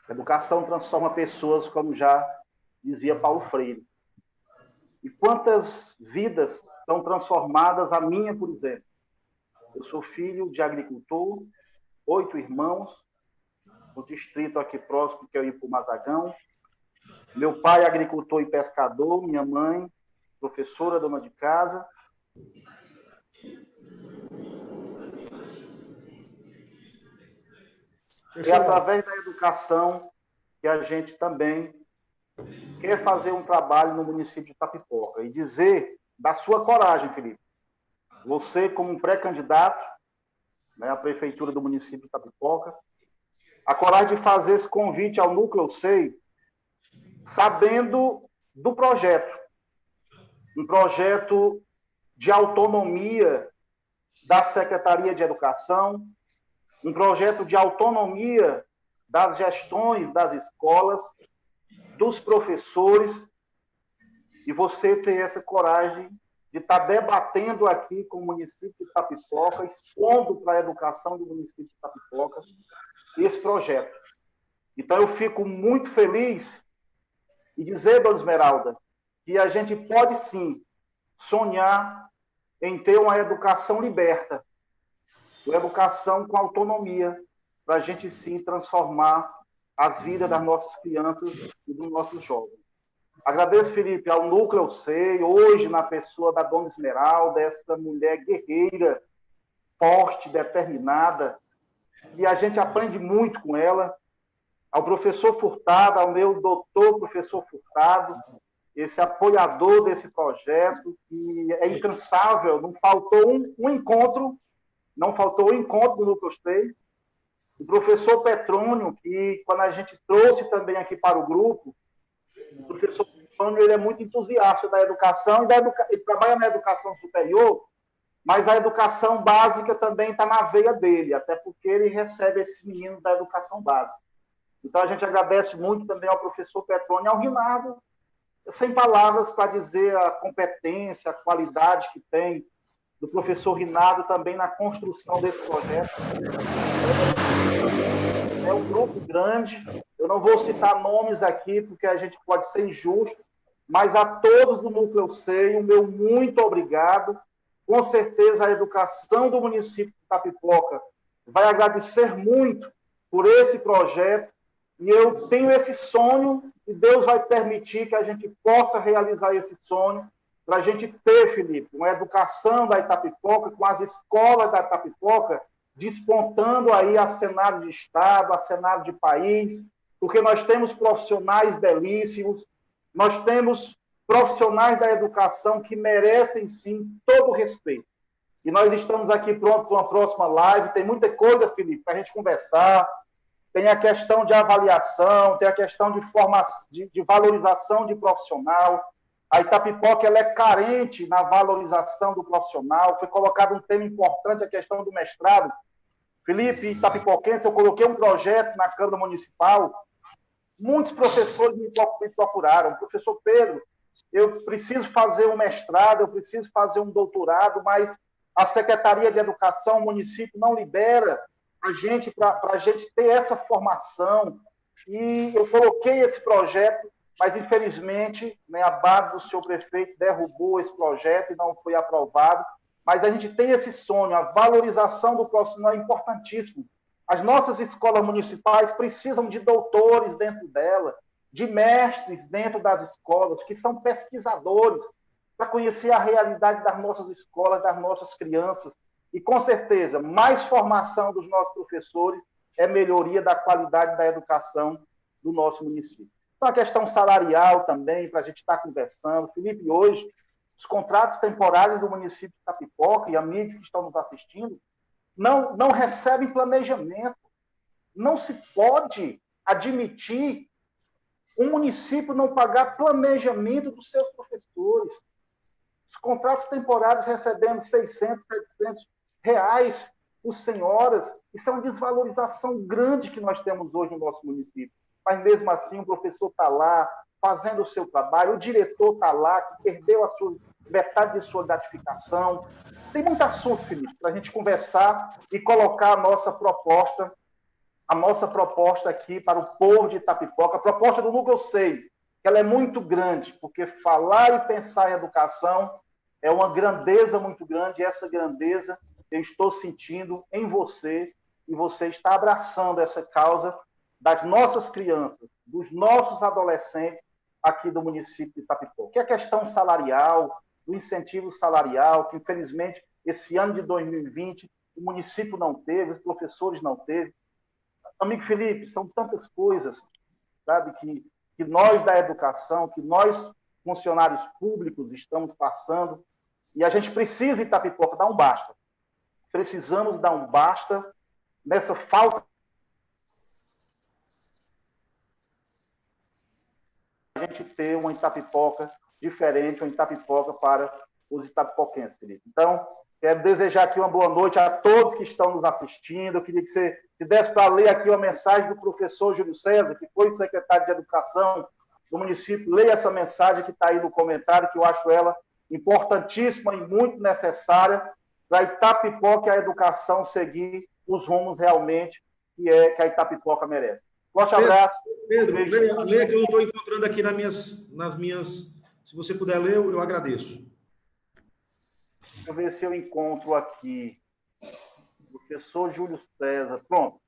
Speaker 2: educação transforma pessoas, como já dizia Paulo Freire. E quantas vidas são transformadas, a minha, por exemplo. Eu sou filho de agricultor, 8 irmãos, no distrito aqui próximo, que é o Ipu-Mazagão. Meu pai, agricultor e pescador, minha mãe, professora, dona de casa. É através da educação que a gente também quer fazer um trabalho no município de Itapipoca. E dizer da sua coragem, Felipe. Você, como um pré-candidato, né, à prefeitura do município de Itapipoca, a coragem de fazer esse convite ao Núcleo SEI, sabendo do projeto. Um projeto de autonomia da Secretaria de Educação, um projeto de autonomia das gestões das escolas, dos professores, e você ter essa coragem de estar debatendo aqui com o município de Itapipoca, expondo para a educação do município de Itapipoca esse projeto. Então, eu fico muito feliz e dizer, dona Esmeralda, que a gente pode sim sonhar em ter uma educação liberta, uma educação com autonomia, para a gente sim transformar as vidas das nossas crianças e dos nossos jovens. Agradeço, Felipe, ao Núcleo Sei, hoje na pessoa da dona Esmeralda, essa mulher guerreira, forte, determinada, e a gente aprende muito com ela, ao professor Furtado, ao meu doutor professor Furtado, esse apoiador desse projeto, que é incansável, não faltou um encontro, não faltou um encontro do Núcleo Sei. O professor Petrônio, que quando a gente trouxe também aqui para o grupo, o professor Petrônio, ele é muito entusiasta da educação, ele trabalha na educação superior, mas a educação básica também está na veia dele, até porque ele recebe esse menino da educação básica. Então, a gente agradece muito também ao professor Petrônio e ao Rinaldo, sem palavras para dizer a competência, a qualidade que tem do professor Rinaldo também na construção desse projeto. É um grupo grande, eu não vou citar nomes aqui, porque a gente pode ser injusto, mas a todos do Núcleo Sei, o meu muito obrigado. Com certeza, a educação do município de Itapipoca vai agradecer muito por esse projeto, e eu tenho esse sonho, e Deus vai permitir que a gente possa realizar esse sonho, para a gente ter, Felipe, uma educação da Itapipoca, com as escolas da Itapipoca, despontando aí a cenário de Estado, a cenário de país, porque nós temos profissionais belíssimos, nós temos profissionais da educação que merecem, sim, todo o respeito. E nós estamos aqui prontos para uma próxima live, tem muita coisa, Felipe, para a gente conversar, tem a questão de avaliação, tem a questão de formação, de valorização de profissional. A Itapipoca ela é carente na valorização do profissional. Foi colocado um tema importante, a questão do mestrado. Felipe, itapipoquense, eu coloquei um projeto na Câmara Municipal. Muitos professores me procuraram. Professor Pedro, eu preciso fazer um mestrado, eu preciso fazer um doutorado, mas a Secretaria de Educação, o município não libera a gente para a gente ter essa formação. E eu coloquei esse projeto, mas, infelizmente, né, a base do senhor prefeito derrubou esse projeto e não foi aprovado. Mas a gente tem esse sonho, a valorização do profissional é importantíssimo. As nossas escolas municipais precisam de doutores dentro dela, de mestres dentro das escolas, que são pesquisadores, para conhecer a realidade das nossas escolas, das nossas crianças. E, com certeza, mais formação dos nossos professores é melhoria da qualidade da educação do nosso município. Então, a questão salarial também, para a gente estar conversando. Felipe, hoje, os contratos temporários do município de Itapipoca e amigos que estão nos assistindo não recebem planejamento. Não se pode admitir um município não pagar planejamento dos seus professores. Os contratos temporários recebendo 600, 700 reais por senhoras. Isso é uma desvalorização grande que nós temos hoje no nosso município. Mas, mesmo assim, o professor está lá, fazendo o seu trabalho, o diretor está lá, que perdeu a sua metade de sua gratificação. Tem muito assunto, Felipe, para a gente conversar e colocar a nossa proposta aqui para o povo de Itapipoca, a proposta do Núcleo Sei, que ela é muito grande, porque falar e pensar em educação é uma grandeza muito grande, e essa grandeza eu estou sentindo em você, e você está abraçando essa causa das nossas crianças, dos nossos adolescentes aqui do município de Itapipoca. Que é a questão salarial, do incentivo salarial, que infelizmente esse ano de 2020 o município não teve, os professores não teve. Amigo Felipe, são tantas coisas, sabe, que nós da educação, que nós funcionários públicos estamos passando, e a gente precisa, em Itapipoca, dar um basta. Precisamos dar um basta nessa falta de a gente ter uma Itapipoca diferente, uma Itapipoca para os itapipoquenses, Felipe. Então, quero desejar aqui uma boa noite a todos que estão nos assistindo. Eu queria que você desse para ler aqui uma mensagem do professor Júlio César, que foi secretário de Educação do município. Leia essa mensagem que está aí no comentário, que eu acho ela importantíssima e muito necessária para a Itapipoca e a educação seguir os rumos realmente que a Itapipoca merece. Forte abraço.
Speaker 1: Pedro, leia que eu não estou encontrando aqui nas minhas... Se você puder ler, eu agradeço.
Speaker 2: Deixa eu ver se eu encontro aqui. Professor Júlio César. Pronto.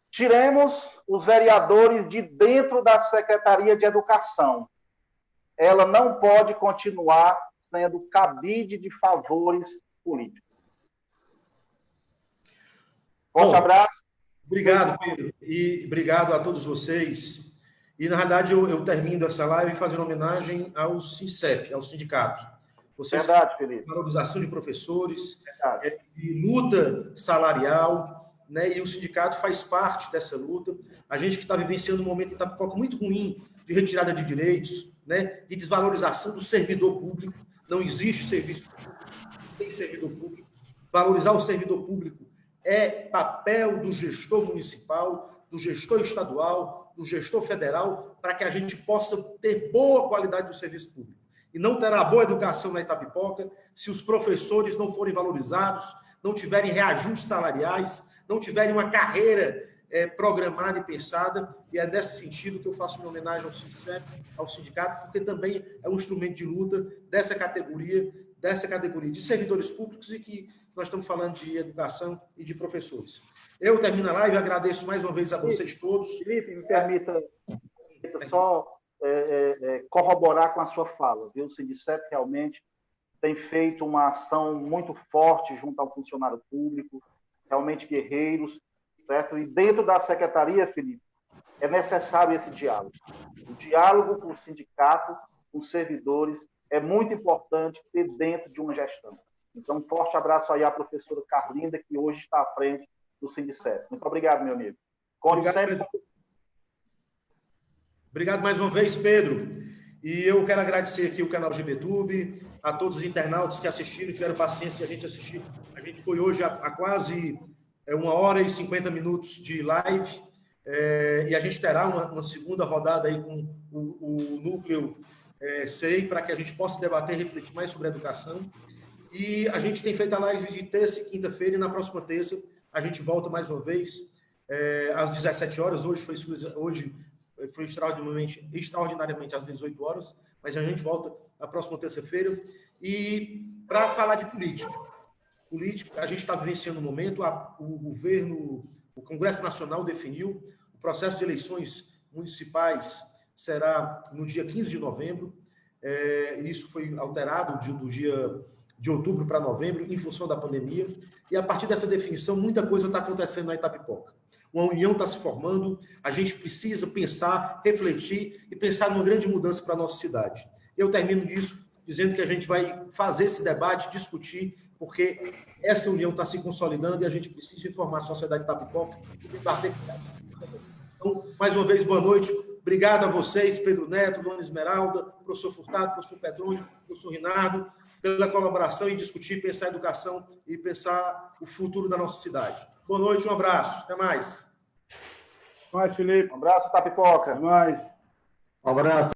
Speaker 2: Tiremos os vereadores de dentro da Secretaria de Educação. Ela não pode continuar sendo cabide de favores políticos. Forte abraço.
Speaker 1: Obrigado, Pedro. E obrigado a todos vocês. E, na verdade, eu termino essa live fazendo homenagem ao SINCEP, ao sindicato. Vocês
Speaker 2: Verdade, Felipe.
Speaker 1: Valorização de professores, de luta salarial, né? E o sindicato faz parte dessa luta. A gente que está vivenciando um momento em Itapipoca muito ruim de retirada de direitos, né? De desvalorização do servidor público. Não existe serviço público, não tem servidor público. Valorizar o servidor público é papel do gestor municipal, do gestor estadual, do gestor federal, para que a gente possa ter boa qualidade do serviço público. E não terá boa educação na Itapipoca se os professores não forem valorizados, não tiverem reajustes salariais, não tiverem uma carreira programada e pensada. E é nesse sentido que eu faço uma homenagem ao SINCEP, ao sindicato, porque também é um instrumento de luta dessa categoria de servidores públicos e que nós estamos falando de educação e de professores. Eu termino a live, agradeço mais uma vez a vocês todos.
Speaker 2: Felipe, me permita só corroborar com a sua fala, viu? O SINDICEP realmente tem feito uma ação muito forte junto ao funcionário público, realmente guerreiros, certo? E dentro da secretaria, Felipe, é necessário esse diálogo. O diálogo com o sindicato, com os servidores, é muito importante ter dentro de uma gestão. Então, um forte abraço aí à professora Carlinda, que hoje está à frente do SINDICEP. Muito obrigado, meu amigo.
Speaker 1: Obrigado mais uma vez, Pedro. E eu quero agradecer aqui o canal GBTube, a todos os internautas que assistiram, tiveram paciência de a gente assistir. A gente foi hoje a quase 1h50 de live, e a gente terá uma segunda rodada aí com o núcleo SEI, para que a gente possa debater e refletir mais sobre a educação. E a gente tem feito a live de terça e quinta-feira, e na próxima terça a gente volta mais uma vez, às 17 horas. Hoje foi extraordinariamente às 18 horas, mas a gente volta na próxima terça-feira. E para falar de política, a gente está vivenciando um momento, o governo, o Congresso Nacional definiu, o processo de eleições municipais será no dia 15 de novembro, isso foi alterado do dia de outubro para novembro, em função da pandemia, e a partir dessa definição, muita coisa está acontecendo na Itapipoca. Uma união está se formando, a gente precisa pensar, refletir e pensar numa grande mudança para a nossa cidade. Eu termino isso dizendo que a gente vai fazer esse debate, discutir, porque essa união está se consolidando e a gente precisa informar a sociedade de Itapipoca e debater. Então, mais uma vez, boa noite. Obrigado a vocês, Pedro Neto, Dona Esmeralda, professor Furtado, professor Petrônio, professor Rinaldo, pela colaboração e discutir, pensar a educação e pensar o futuro da nossa cidade. Boa noite, um abraço. Até mais.
Speaker 7: Até mais, Felipe.
Speaker 2: Um abraço, Itapipoca.
Speaker 7: Até mais.
Speaker 6: Um abraço.